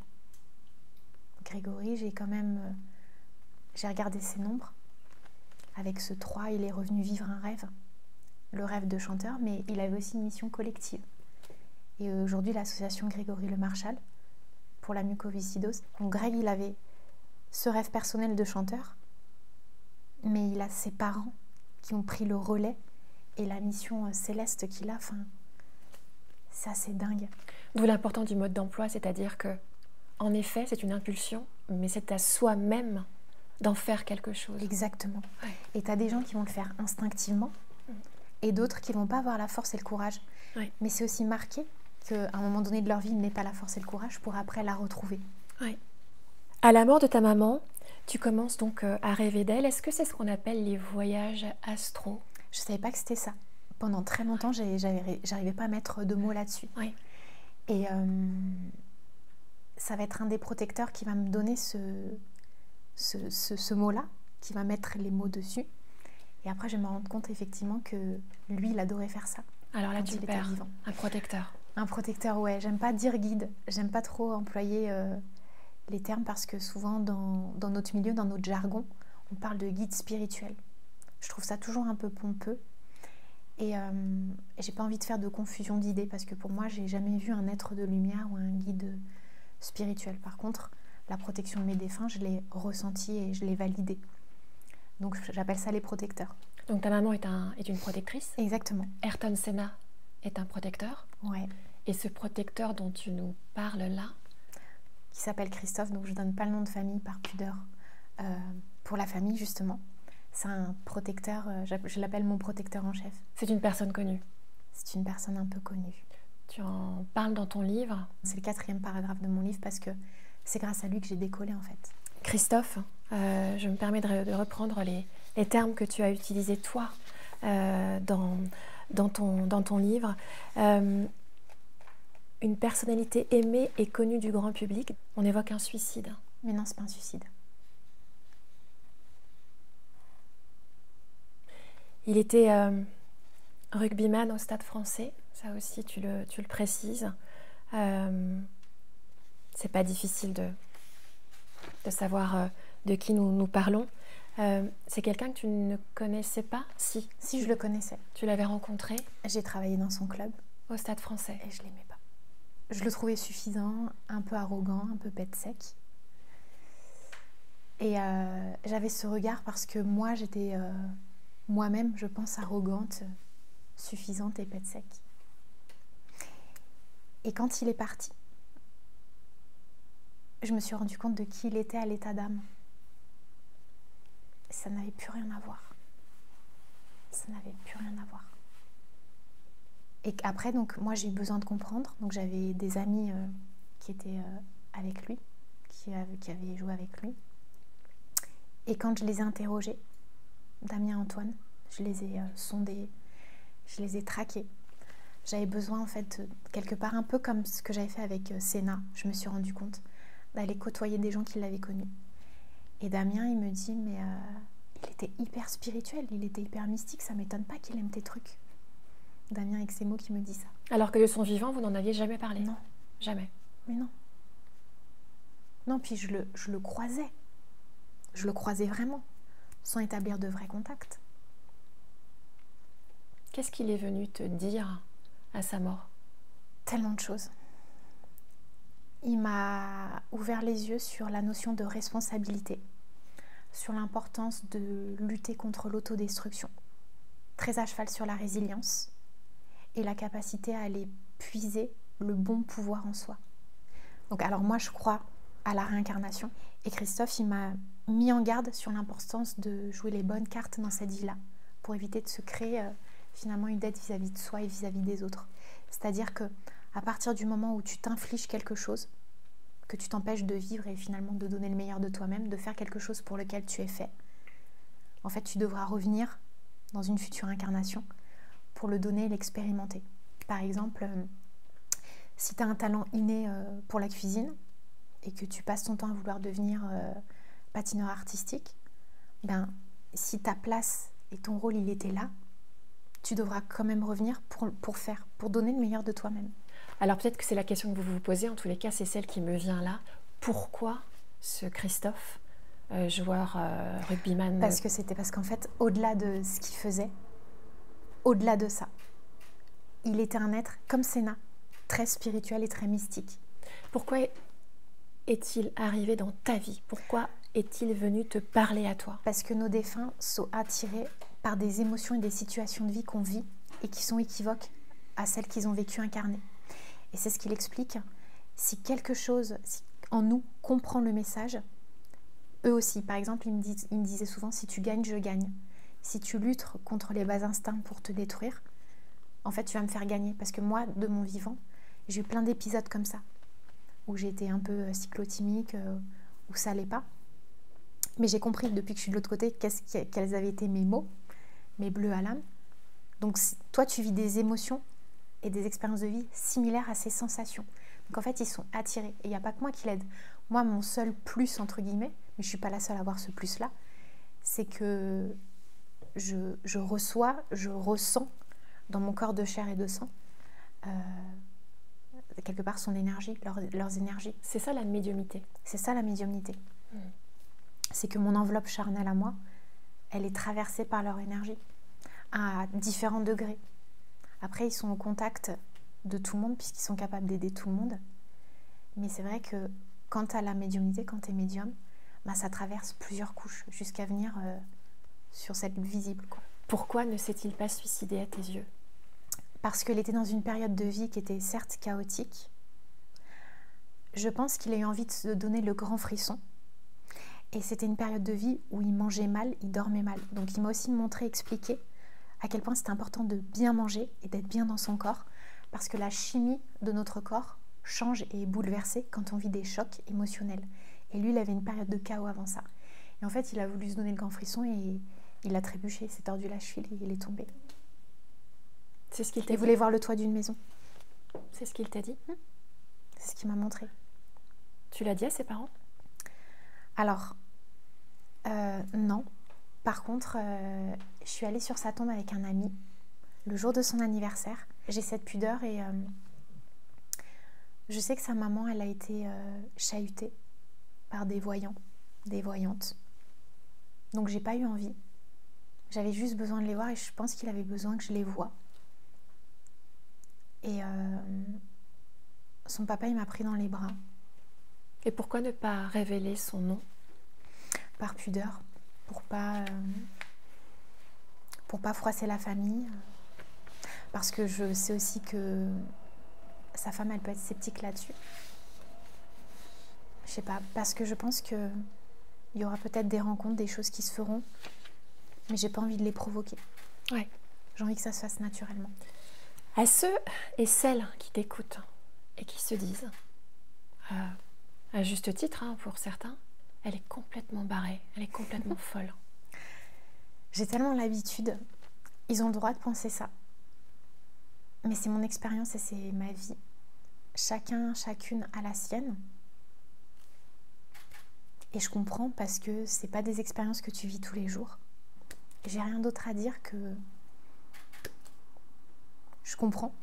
Grégory, j'ai regardé ses nombres. Avec ce 3, il est revenu vivre un rêve, le rêve de chanteur, mais il avait aussi une mission collective. Et aujourd'hui, l'association Grégory Le Marchal, pour la mucoviscidose. Donc Greg, il avait ce rêve personnel de chanteur, mais il a ses parents qui ont pris le relais et la mission céleste qu'il a, c'est assez dingue. D'où l'importance du mode d'emploi, c'est-à-dire que, en effet, c'est une impulsion, mais c'est à soi-même d'en faire quelque chose. Exactement. Ouais. Et tu as des gens qui vont le faire instinctivement et d'autres qui ne vont pas avoir la force et le courage. Ouais. Mais c'est aussi marqué qu'à un moment donné de leur vie, ils n'aient pas la force et le courage pour après la retrouver. Ouais. À la mort de ta maman, tu commences donc à rêver d'elle. Est-ce que c'est ce qu'on appelle les voyages astro ? Je ne savais pas que c'était ça. Pendant très longtemps, j'arrivais pas à mettre de mots là-dessus. Oui. Et ça va être un des protecteurs qui va me donner ce mot-là, qui va mettre les mots dessus. Et après, je vais me rendre compte effectivement que lui, il adorait faire ça. Alors là, tu perds un protecteur. Un protecteur, ouais. J'aime pas dire guide. J'aime pas trop employer les termes parce que souvent, dans notre milieu, dans notre jargon, on parle de guide spirituel. Je trouve ça toujours un peu pompeux. Et j'ai pas envie de faire de confusion d'idées parce que pour moi, j'ai jamais vu un être de lumière ou un guide spirituel. Par contre, la protection de mes défunts, je l'ai ressentie et je l'ai validée. Donc j'appelle ça les protecteurs. Donc ta maman est une protectrice. Exactement. Ayrton Senna est un protecteur. Ouais. Et ce protecteur dont tu nous parles là, qui s'appelle Christophe, donc je donne pas le nom de famille par pudeur pour la famille justement. C'est un protecteur, je l'appelle mon protecteur en chef. C'est une personne connue. C'est une personne un peu connue. Tu en parles dans ton livre. C'est le 4e paragraphe de mon livre parce que c'est grâce à lui que j'ai décollé en fait. Christophe, je me permets de reprendre les termes que tu as utilisés toi dans ton livre. Une personnalité aimée et connue du grand public. On évoque un suicide. Mais non, c'est pas un suicide. Il était rugbyman au Stade Français, ça aussi tu le précises. C'est pas difficile de savoir de qui nous parlons. C'est quelqu'un que tu ne connaissais pas? Si, je le connaissais. Tu l'avais rencontré? J'ai travaillé dans son club. Au Stade Français. Et je l'aimais pas. Je le trouvais suffisant, un peu arrogant, un peu bête sec. Et j'avais ce regard parce que moi, j'étais moi-même, je pense, arrogante, suffisante et pète sec. Et quand il est parti, je me suis rendu compte de qui il était à l'état d'âme. Ça n'avait plus rien à voir. Ça n'avait plus rien à voir. Et après, donc, moi, j'ai eu besoin de comprendre. Donc, j'avais des amis qui étaient avec lui, qui avaient joué avec lui. Et quand je les ai interrogés, Damien, Antoine, je les ai sondés, je les ai traqués. J'avais besoin, en fait, quelque part, un peu comme ce que j'avais fait avec Senna, je me suis rendu compte, d'aller côtoyer des gens qui l'avaient connu. Et Damien, il me dit, mais il était hyper spirituel, il était hyper mystique, ça m'étonne pas qu'il aime tes trucs. Damien, avec ses mots, qui me dit ça. Alors que de son vivant, vous n'en aviez jamais parlé? Non. Jamais. Mais non. Non, puis je le croisais. Je le croisais vraiment, sans établir de vrais contacts. Qu'est-ce qu'il est venu te dire à sa mort? Tellement de choses. Il m'a ouvert les yeux sur la notion de responsabilité, sur l'importance de lutter contre l'autodestruction, très à cheval sur la résilience et la capacité à aller puiser le bon pouvoir en soi. Donc alors moi je crois à la réincarnation et Christophe il m'a mis en garde sur l'importance de jouer les bonnes cartes dans cette vie-là pour éviter de se créer finalement une dette vis-à-vis de soi et vis-à-vis des autres. C'est-à-dire que à partir du moment où tu t'infliges quelque chose, que tu t'empêches de vivre et finalement de donner le meilleur de toi-même, de faire quelque chose pour lequel tu es fait, en fait tu devras revenir dans une future incarnation pour le donner et l'expérimenter. Par exemple, si tu as un talent inné pour la cuisine et que tu passes ton temps à vouloir devenir patineur artistique, ben, si ta place et ton rôle il était là, tu devras quand même revenir pour donner le meilleur de toi-même. Alors peut-être que c'est la question que vous vous posez, en tous les cas c'est celle qui me vient là. Pourquoi ce Christophe, joueur rugbyman? Parce qu'en fait, au-delà de ce qu'il faisait, au-delà de ça, il était un être comme Senna, très spirituel et très mystique. Pourquoi est-il arrivé dans ta vie? Pourquoi est-il venu te parler à toi? Parce que nos défunts sont attirés par des émotions et des situations de vie qu'on vit et qui sont équivoques à celles qu'ils ont vécues incarnées. Et c'est ce qu'il explique. Si quelque chose en nous comprend le message, eux aussi, par exemple, il me disait souvent, si tu gagnes, je gagne. Si tu luttes contre les bas instincts pour te détruire, en fait, tu vas me faire gagner. Parce que moi, de mon vivant, j'ai eu plein d'épisodes comme ça, où j'étais un peu cyclotimique, où ça allait pas. Mais j'ai compris, depuis que je suis de l'autre côté, quels avaient été mes mots, mes bleus à l'âme. Donc, toi, tu vis des émotions, et des expériences de vie similaires à ces sensations. Donc en fait, ils sont attirés. Et il n'y a pas que moi qui l'aide. Moi, mon seul plus, entre guillemets, mais je ne suis pas la seule à avoir ce plus-là, c'est que je reçois, je ressens dans mon corps de chair et de sang, quelque part son énergie, leurs énergies. C'est ça la médiumnité. C'est ça la médiumnité. C'est que mon enveloppe charnelle à moi, elle est traversée par leur énergie, à différents degrés. Après, ils sont au contact de tout le monde, puisqu'ils sont capables d'aider tout le monde. Mais c'est vrai que quant à la médiumnité, quand tu es médium, bah, ça traverse plusieurs couches, jusqu'à venir sur cette visible, quoi. Pourquoi ne s'est-il pas suicidé à tes yeux? Parce qu'il était dans une période de vie qui était certes chaotique. Je pense qu'il a eu envie de se donner le grand frisson. Et c'était une période de vie où il mangeait mal, il dormait mal. Donc il m'a aussi montré, expliqué à quel point c'était important de bien manger et d'être bien dans son corps. Parce que la chimie de notre corps change et est bouleversée quand on vit des chocs émotionnels. Et lui, il avait une période de chaos avant ça. Et en fait, il a voulu se donner le grand frisson et il a trébuché, il s'est tordu la cheville et il est tombé. C'est ce qu'il t'a dit. Il voulait voir le toit d'une maison. C'est ce qu'il t'a dit. C'est ce qu'il m'a montré. Tu l'as dit à ses parents? Alors, non. Par contre, je suis allée sur sa tombe avec un ami le jour de son anniversaire. J'ai cette pudeur et je sais que sa maman, elle a été chahutée par des voyants, des voyantes. Donc, j'ai pas eu envie. J'avais juste besoin de les voir et je pense qu'il avait besoin que je les voie. Et son papa, il m'a pris dans les bras. Et pourquoi ne pas révéler son nom? Par pudeur, pour pas froisser la famille. Parce que je sais aussi que sa femme, elle peut être sceptique là-dessus. Je sais pas, parce que je pense qu'il y aura peut-être des rencontres, des choses qui se feront, mais j'ai pas envie de les provoquer. Ouais. J'ai envie que ça se fasse naturellement. À ceux et celles qui t'écoutent et qui se disent, à juste titre pour certains, elle est complètement barrée, elle est complètement folle. J'ai tellement l'habitude, ils ont le droit de penser ça. Mais c'est mon expérience et c'est ma vie. Chacun, chacune a la sienne. Et je comprends parce que c'est pas des expériences que tu vis tous les jours. J'ai rien d'autre à dire que je comprends.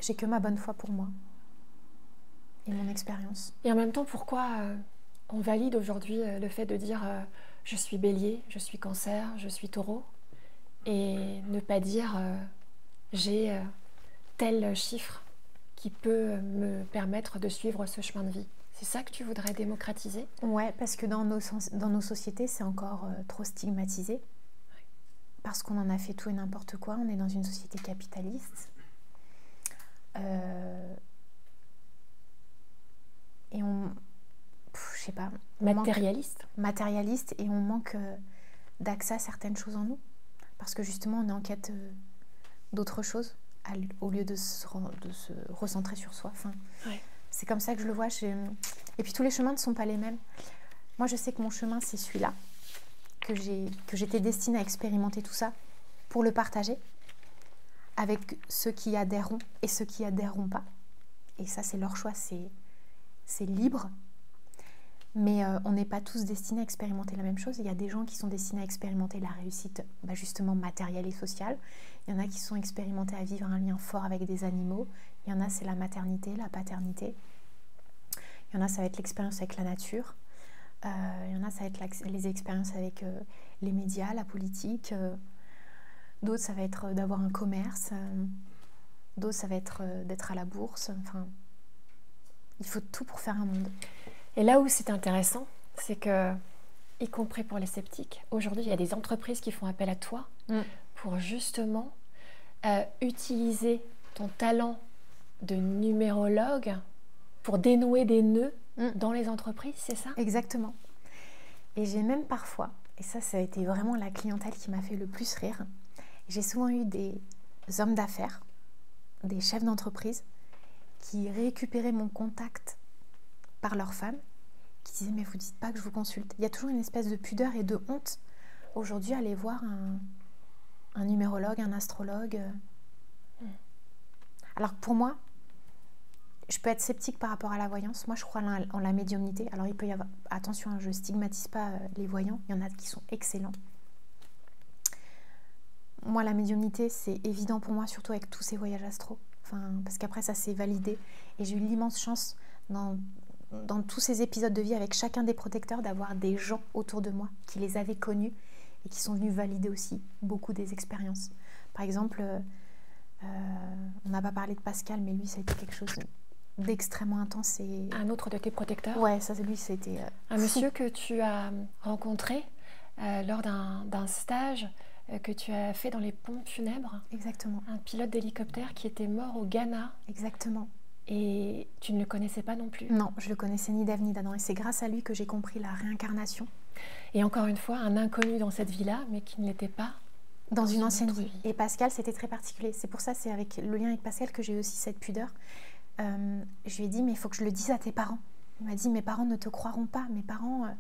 J'ai que ma bonne foi pour moi et mon expérience. Et en même temps, pourquoi on valide aujourd'hui le fait de dire je suis bélier, je suis cancer, je suis taureau, et ne pas dire j'ai tel chiffre qui peut me permettre de suivre ce chemin de vie? C'est ça que tu voudrais démocratiser? Ouais, parce que dans nos sociétés, c'est encore trop stigmatisé. Parce qu'on en a fait tout et n'importe quoi. On est dans une société capitaliste. Et on... je sais pas. Matérialiste. Matérialiste. Et on manque d'accès à certaines choses en nous. Parce que justement, on est en quête d'autre chose, au lieu de se recentrer sur soi. Enfin, ouais. C'est comme ça que je le vois. Et puis tous les chemins ne sont pas les mêmes. Moi, je sais que mon chemin, c'est celui-là. Que j'étais destinée à expérimenter tout ça pour le partager avec ceux qui adhéreront et ceux qui adhéreront pas. Et ça, c'est leur choix, c'est libre. Mais on n'est pas tous destinés à expérimenter la même chose. Il y a des gens qui sont destinés à expérimenter la réussite, justement matérielle et sociale. Il y en a qui sont expérimentés à vivre un lien fort avec des animaux. Il y en a, c'est la maternité, la paternité. Il y en a, ça va être l'expérience avec la nature. Il y en a, ça va être les expériences avec les médias, la politique. D'autres, ça va être d'avoir un commerce. D'autres, ça va être d'être à la bourse. Enfin, il faut tout pour faire un monde. Et là où c'est intéressant, c'est que, y compris pour les sceptiques, aujourd'hui, il y a des entreprises qui font appel à toi pour justement utiliser ton talent de numérologue pour dénouer des nœuds dans les entreprises, c'est ça? Exactement. Et j'ai même parfois, et ça a été vraiment la clientèle qui m'a fait le plus rire, j'ai souvent eu des hommes d'affaires, des chefs d'entreprise qui récupéraient mon contact par leurs femmes, qui disaient « mais vous dites pas que je vous consulte ». Il y a toujours une espèce de pudeur et de honte aujourd'hui à aller voir un numérologue, un astrologue. Alors pour moi, je peux être sceptique par rapport à la voyance. Moi, je crois en la médiumnité. Alors il peut y avoir... Attention, je ne stigmatise pas les voyants. Il y en a qui sont excellents. Moi, la médiumnité, c'est évident pour moi, surtout avec tous ces voyages astro. Parce qu'après, ça s'est validé. Et j'ai eu l'immense chance dans tous ces épisodes de vie avec chacun des protecteurs d'avoir des gens autour de moi qui les avaient connus et qui sont venus valider aussi beaucoup des expériences. Par exemple, on n'a pas parlé de Pascal, mais lui, ça a été quelque chose d'extrêmement intense. Et... Un autre de tes protecteurs? Ouais, ça, lui, c'était... un monsieur que tu as rencontré lors d'un stage que tu as fait dans les pompes funèbres. Exactement. Un pilote d'hélicoptère qui était mort au Ghana. Exactement. Et tu ne le connaissais pas non plus? Non, je le connaissais ni d'Ève ni d'Adam. Et c'est grâce à lui que j'ai compris la réincarnation. Et encore une fois, un inconnu dans cette vie-là, mais qui ne l'était pas dans une ancienne vie. Et Pascal, c'était très particulier. C'est pour ça, c'est avec le lien avec Pascal que j'ai eu aussi cette pudeur. Je lui ai dit, mais il faut que je le dise à tes parents. Il m'a dit, mes parents ne te croiront pas. Mes parents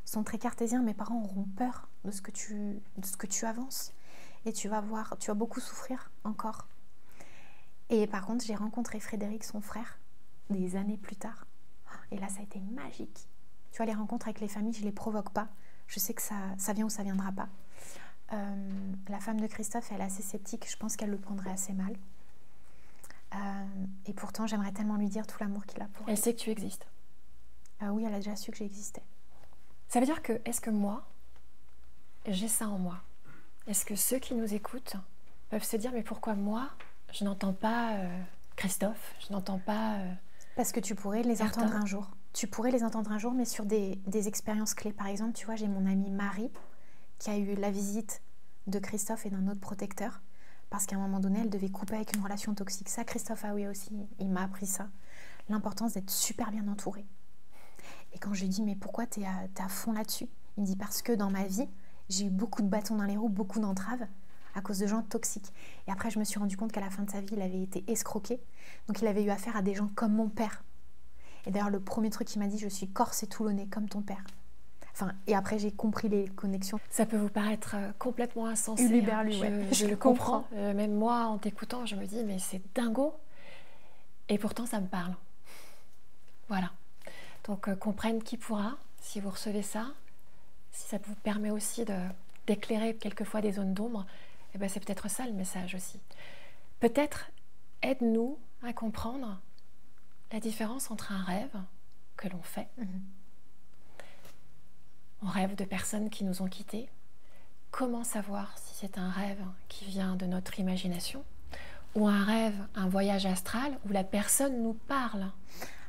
sont très cartésiens. Mes parents auront peur de ce que tu avances. Et tu vas beaucoup souffrir encore. Et par contre, j'ai rencontré Frédéric, son frère, des années plus tard. Et là, ça a été magique. Tu vois, les rencontres avec les familles, je ne les provoque pas. Je sais que ça vient ou ça ne viendra pas. La femme de Christophe, elle est assez sceptique. Je pense qu'elle le prendrait assez mal. Et pourtant, j'aimerais tellement lui dire tout l'amour qu'il a pour elle. Elle sait que tu existes. Oui, elle a déjà su que j'existais. Ça veut dire que, est-ce que moi, j'ai ça en moi? Est-ce que ceux qui nous écoutent peuvent se dire, mais pourquoi moi, je n'entends pas Christophe, je n'entends pas... Parce que tu pourrais les entendre un jour. Tu pourrais les entendre un jour, mais sur des expériences clés. Par exemple, tu vois, j'ai mon amie Marie qui a eu la visite de Christophe et d'un autre protecteur parce qu'à un moment donné, elle devait couper avec une relation toxique. Ça, Christophe a eu aussi, il m'a appris ça. L'importance d'être super bien entourée. Et quand je lui dis, mais pourquoi t'es à fond là-dessus? Il me dit, parce que dans ma vie, j'ai eu beaucoup de bâtons dans les roues, beaucoup d'entraves à cause de gens toxiques. Et après, je me suis rendu compte qu'à la fin de sa vie, il avait été escroqué. Donc, il avait eu affaire à des gens comme mon père. Et d'ailleurs, le premier truc qu'il m'a dit, je suis corse et toulonnais comme ton père. Et après, j'ai compris les connexions. Ça peut vous paraître complètement insensé. Uluberlu, ouais. Je le comprends. Même moi, en t'écoutant, je me dis, mais c'est dingo. Et pourtant, ça me parle. Voilà. Donc, comprenne qui pourra, si vous recevez ça, si ça vous permet aussi d'éclairer quelquefois des zones d'ombre, eh ben, c'est peut-être ça le message aussi. Peut-être aide-nous à comprendre la différence entre un rêve que l'on fait. On rêve de personnes qui nous ont quittés. Comment savoir si c'est un rêve qui vient de notre imagination ou un rêve, un voyage astral où la personne nous parle?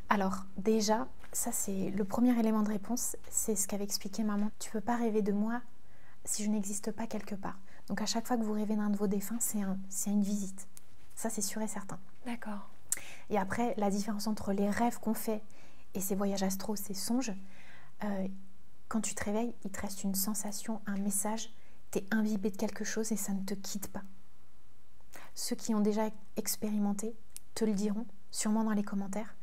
Alors déjà, ça c'est le premier élément de réponse, c'est ce qu'avait expliqué maman. Tu ne peux pas rêver de moi si je n'existe pas quelque part. Donc à chaque fois que vous rêvez d'un de vos défunts, c'est une visite. Ça c'est sûr et certain. D'accord. Et après, la différence entre les rêves qu'on fait et ces voyages astro, ces songes, quand tu te réveilles, il te reste une sensation, un message, tu es imbibé de quelque chose et ça ne te quitte pas. Ceux qui ont déjà expérimenté te le diront, sûrement dans les commentaires.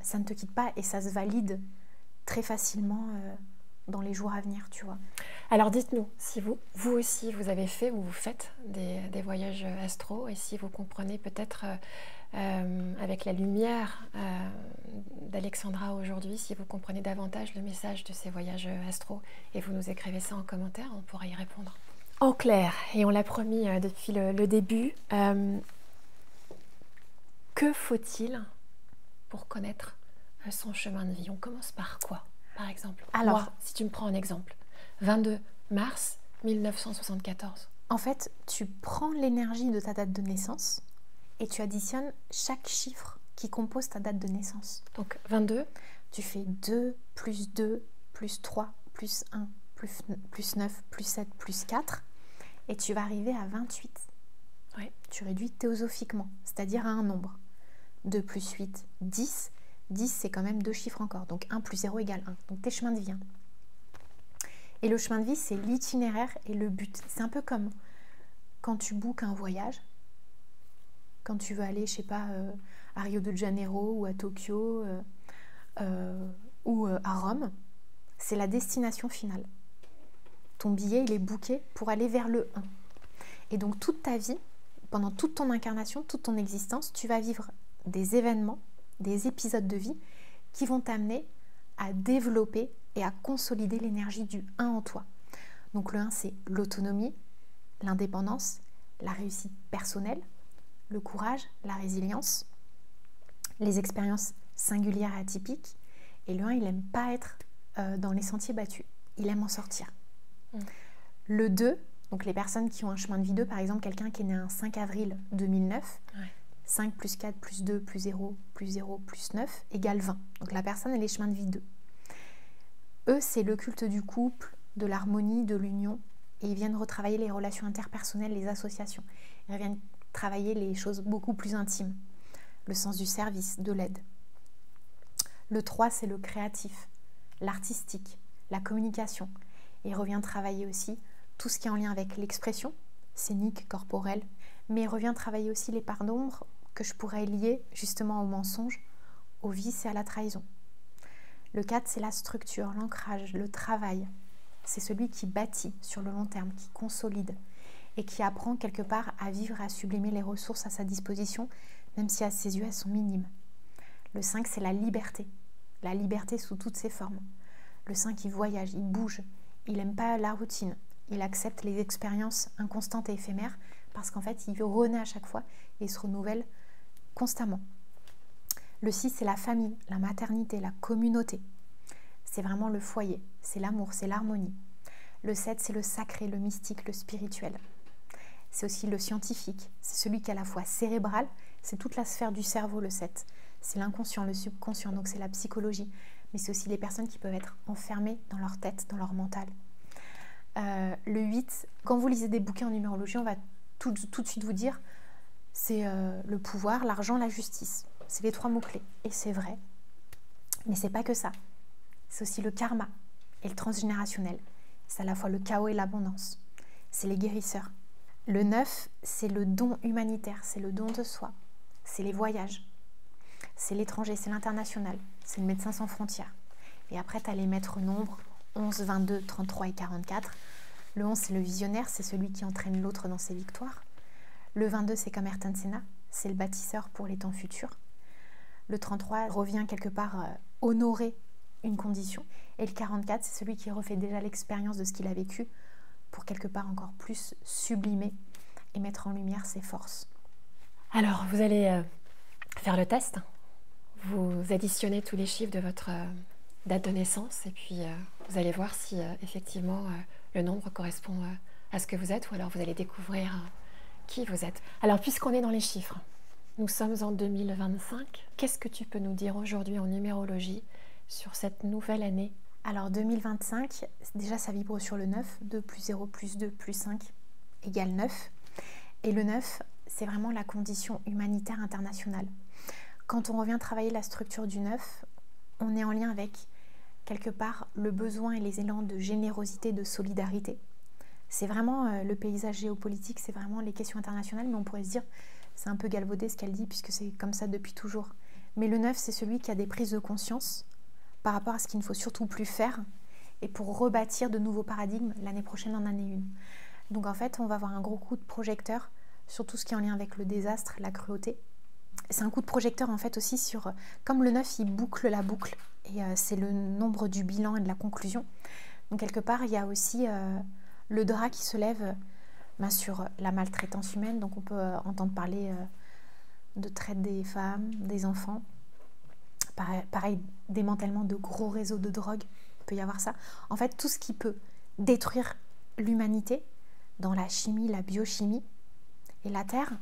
Ça ne te quitte pas et ça se valide très facilement dans les jours à venir, tu vois. Alors dites-nous, si vous aussi, vous avez fait ou vous faites des voyages astro et si vous comprenez peut-être avec la lumière d'Alexandra aujourd'hui, si vous comprenez davantage le message de ces voyages astro et vous nous écrivez ça en commentaire, on pourra y répondre. En clair, et on l'a promis depuis le début, que faut-il pour connaître son chemin de vie? On commence par quoi, par exemple? Alors, moi, si tu me prends un exemple, 22 mars 1974. En fait, tu prends l'énergie de ta date de naissance et tu additionnes chaque chiffre qui compose ta date de naissance. Donc 22. Tu fais 2, plus 2, plus 3, plus 1, plus 9, plus 7, plus 4 et tu vas arriver à 28. Ouais. Tu réduis théosophiquement, c'est-à-dire à un nombre. 2 plus 8, 10. 10, c'est quand même 2 chiffres encore. Donc 1 plus 0 égale 1. Donc tes chemins de vie. Et le chemin de vie, c'est l'itinéraire et le but. C'est un peu comme quand tu bookes un voyage. Quand tu veux aller, je sais pas, à Rio de Janeiro ou à Tokyo ou à Rome. C'est la destination finale. Ton billet, il est booké pour aller vers le 1. Et donc toute ta vie, pendant toute ton incarnation, toute ton existence, tu vas vivre des événements, des épisodes de vie qui vont t'amener à développer et à consolider l'énergie du 1 en toi. Donc le 1, c'est l'autonomie, l'indépendance, la réussite personnelle, le courage, la résilience, les expériences singulières et atypiques. Et le 1, il n'aime pas être dans les sentiers battus, il aime en sortir. Le 2, donc les personnes qui ont un chemin de vie 2, par exemple quelqu'un qui est né un 5 avril 2009, 5 plus 4 plus 2 plus 0 plus 0 plus 9 égale 20. Donc la personne, elle est chemin de vie 2. Eux, c'est le culte du couple, de l'harmonie, de l'union, et ils viennent retravailler les relations interpersonnelles, les associations. Ils viennent travailler les choses beaucoup plus intimes, le sens du service, de l'aide. Le 3, c'est le créatif, l'artistique, la communication. Et il revient travailler aussi tout ce qui est en lien avec l'expression, scénique, corporelle, mais il revient travailler aussi les parts d'ombre que je pourrais lier justement au mensonge, au vice et à la trahison. Le 4, c'est la structure, l'ancrage, le travail. C'est celui qui bâtit sur le long terme, qui consolide et qui apprend quelque part à vivre, à sublimer les ressources à sa disposition, même si à ses yeux elles sont minimes. Le 5, c'est la liberté sous toutes ses formes. Le 5, il voyage, il bouge, il n'aime pas la routine, il accepte les expériences inconstantes et éphémères parce qu'en fait, il renaît à chaque fois et il se renouvelle constamment. Le 6, c'est la famille, la maternité, la communauté. C'est vraiment le foyer, c'est l'amour, c'est l'harmonie. Le 7, c'est le sacré, le mystique, le spirituel. C'est aussi le scientifique, c'est celui qui est à la fois cérébral, c'est toute la sphère du cerveau, le 7. C'est l'inconscient, le subconscient, donc c'est la psychologie. Mais c'est aussi les personnes qui peuvent être enfermées dans leur tête, dans leur mental. Le 8, quand vous lisez des bouquins en numérologie, on va tout de suite vous dire, c'est le pouvoir, l'argent, la justice. C'est les 3 mots-clés. Et c'est vrai. Mais c'est pas que ça. C'est aussi le karma et le transgénérationnel. C'est à la fois le chaos et l'abondance. C'est les guérisseurs. Le 9, c'est le don humanitaire, c'est le don de soi. C'est les voyages. C'est l'étranger, c'est l'international. C'est le médecin sans frontières. Et après, tu as les maîtres nombres, 11, 22, 33 et 44. Le 11, c'est le visionnaire, c'est celui qui entraîne l'autre dans ses victoires. Le 22, c'est comme Ayrton Senna, c'est le bâtisseur pour les temps futurs. Le 33 revient quelque part honorer une condition. Et le 44, c'est celui qui refait déjà l'expérience de ce qu'il a vécu pour quelque part encore plus sublimer et mettre en lumière ses forces. Alors, vous allez faire le test. Vous additionnez tous les chiffres de votre date de naissance et puis vous allez voir si effectivement le nombre correspond à ce que vous êtes ou alors vous allez découvrir qui vous êtes. Alors, puisqu'on est dans les chiffres, nous sommes en 2025. Qu'est-ce que tu peux nous dire aujourd'hui en numérologie sur cette nouvelle année? Alors 2025, déjà ça vibre sur le 9, 2 plus 0 plus 2 plus 5 égale 9. Et le 9, c'est vraiment la condition humanitaire internationale. Quand on revient travailler la structure du 9, on est en lien avec quelque part le besoin et les élans de générosité, de solidarité. C'est vraiment le paysage géopolitique, c'est vraiment les questions internationales, mais on pourrait se dire, c'est un peu galvaudé ce qu'elle dit puisque c'est comme ça depuis toujours. Mais le 9, c'est celui qui a des prises de conscience par rapport à ce qu'il ne faut surtout plus faire et pour rebâtir de nouveaux paradigmes l'année prochaine en année 1. Donc en fait, on va avoir un gros coup de projecteur sur tout ce qui est en lien avec le désastre, la cruauté. C'est un coup de projecteur en fait aussi sur, comme le 9, il boucle la boucle et c'est le nombre du bilan et de la conclusion. Donc quelque part, il y a aussi le drap qui se lève sur la maltraitance humaine. Donc on peut entendre parler de traite des femmes, des enfants. Pareil, démantèlement de gros réseaux de drogue, il peut y avoir ça. En fait, tout ce qui peut détruire l'humanité dans la chimie, la biochimie et la Terre,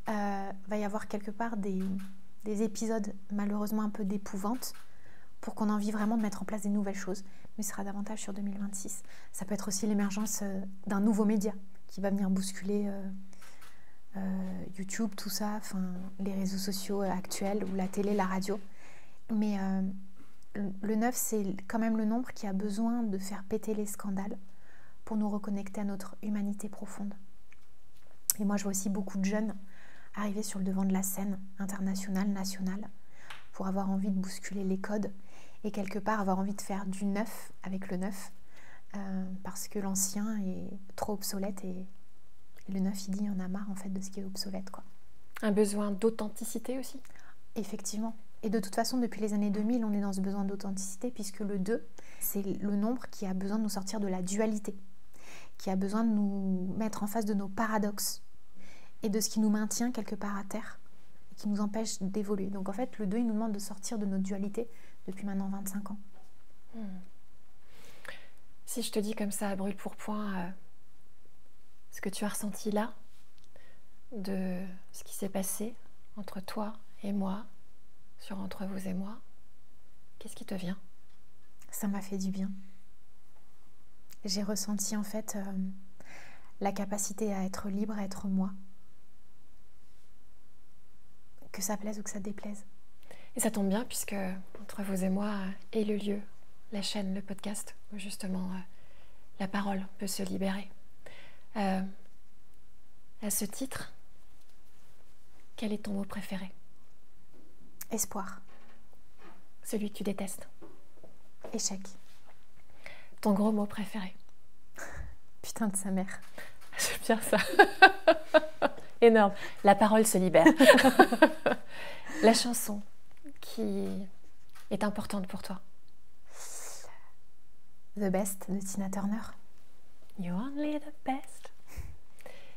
va y avoir quelque part des épisodes malheureusement un peu d'épouvante pour qu'on ait envie vraiment de mettre en place des nouvelles choses. Mais ce sera davantage sur 2026. Ça peut être aussi l'émergence d'un nouveau média qui va venir bousculer YouTube, tout ça, les réseaux sociaux actuels ou la télé, la radio. Mais le 9, c'est quand même le nombre qui a besoin de faire péter les scandales pour nous reconnecter à notre humanité profonde. Et moi, je vois aussi beaucoup de jeunes arriver sur le devant de la scène internationale, nationale, pour avoir envie de bousculer les codes et quelque part avoir envie de faire du neuf avec le 9, parce que l'ancien est trop obsolète et Et le 9, il dit, il y en a marre en fait de ce qui est obsolète, quoi. Un besoin d'authenticité aussi? Effectivement. Et de toute façon, depuis les années 2000, on est dans ce besoin d'authenticité, puisque le 2, c'est le nombre qui a besoin de nous sortir de la dualité, qui a besoin de nous mettre en face de nos paradoxes et de ce qui nous maintient quelque part à terre, et qui nous empêche d'évoluer. Donc en fait, le 2, il nous demande de sortir de notre dualité depuis maintenant 25 ans. Si je te dis comme ça, à brûle pour point, ce que tu as ressenti là, de ce qui s'est passé entre toi et moi, sur Entre vous et moi, qu'est-ce qui te vient? Ça m'a fait du bien. J'ai ressenti en fait la capacité à être libre, à être moi. Que ça plaise ou que ça déplaise. Et ça tombe bien puisque Entre vous et moi est le lieu, la chaîne, le podcast, où justement la parole peut se libérer. À ce titre, quel est ton mot préféré? Espoir. Celui que tu détestes? Échec. Ton gros mot préféré? Putain de sa mère. J'aime bien ça. Énorme. La parole se libère. La chanson qui est importante pour toi? The Best de Tina Turner. You only the best.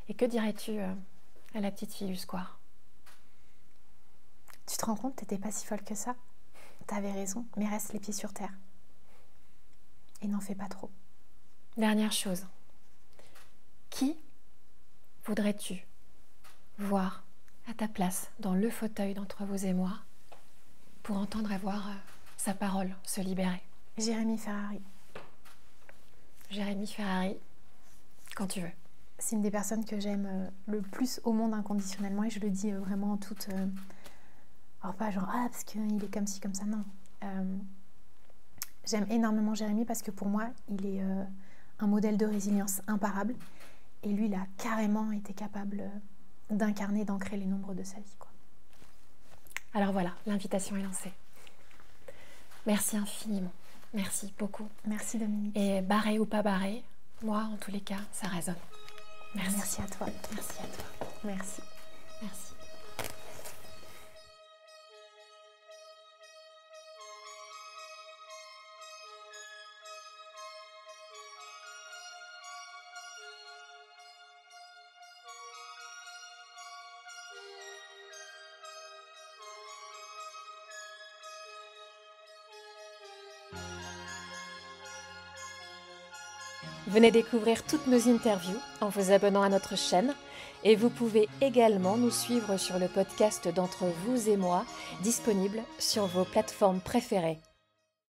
Et que dirais-tu à la petite fille du square? Tu te rends compte, t'étais pas si folle que ça. T'avais raison, mais reste les pieds sur terre. Et n'en fais pas trop. Dernière chose. Qui voudrais-tu voir à ta place dans le fauteuil d'Entre vous et moi pour entendre et voir sa parole se libérer? Jérémy Ferrari. Jérémy Ferrari, quand tu veux. C'est une des personnes que j'aime le plus au monde inconditionnellement, et je le dis vraiment en toute... Alors pas genre, ah, parce qu'il est comme ci, comme ça, non. J'aime énormément Jérémy parce que pour moi, il est un modèle de résilience imparable. Et lui, il a carrément été capable d'incarner, d'ancrer les nombres de sa vie, quoi. Alors voilà, l'invitation est lancée. Merci infiniment. Merci beaucoup. Merci Dominique. Et barré ou pas barré, moi, en tous les cas, ça résonne. Merci. Merci à toi. Merci à toi. Merci. Merci. Venez découvrir toutes nos interviews en vous abonnant à notre chaîne et vous pouvez également nous suivre sur le podcast d'Entre vous et moi, disponible sur vos plateformes préférées.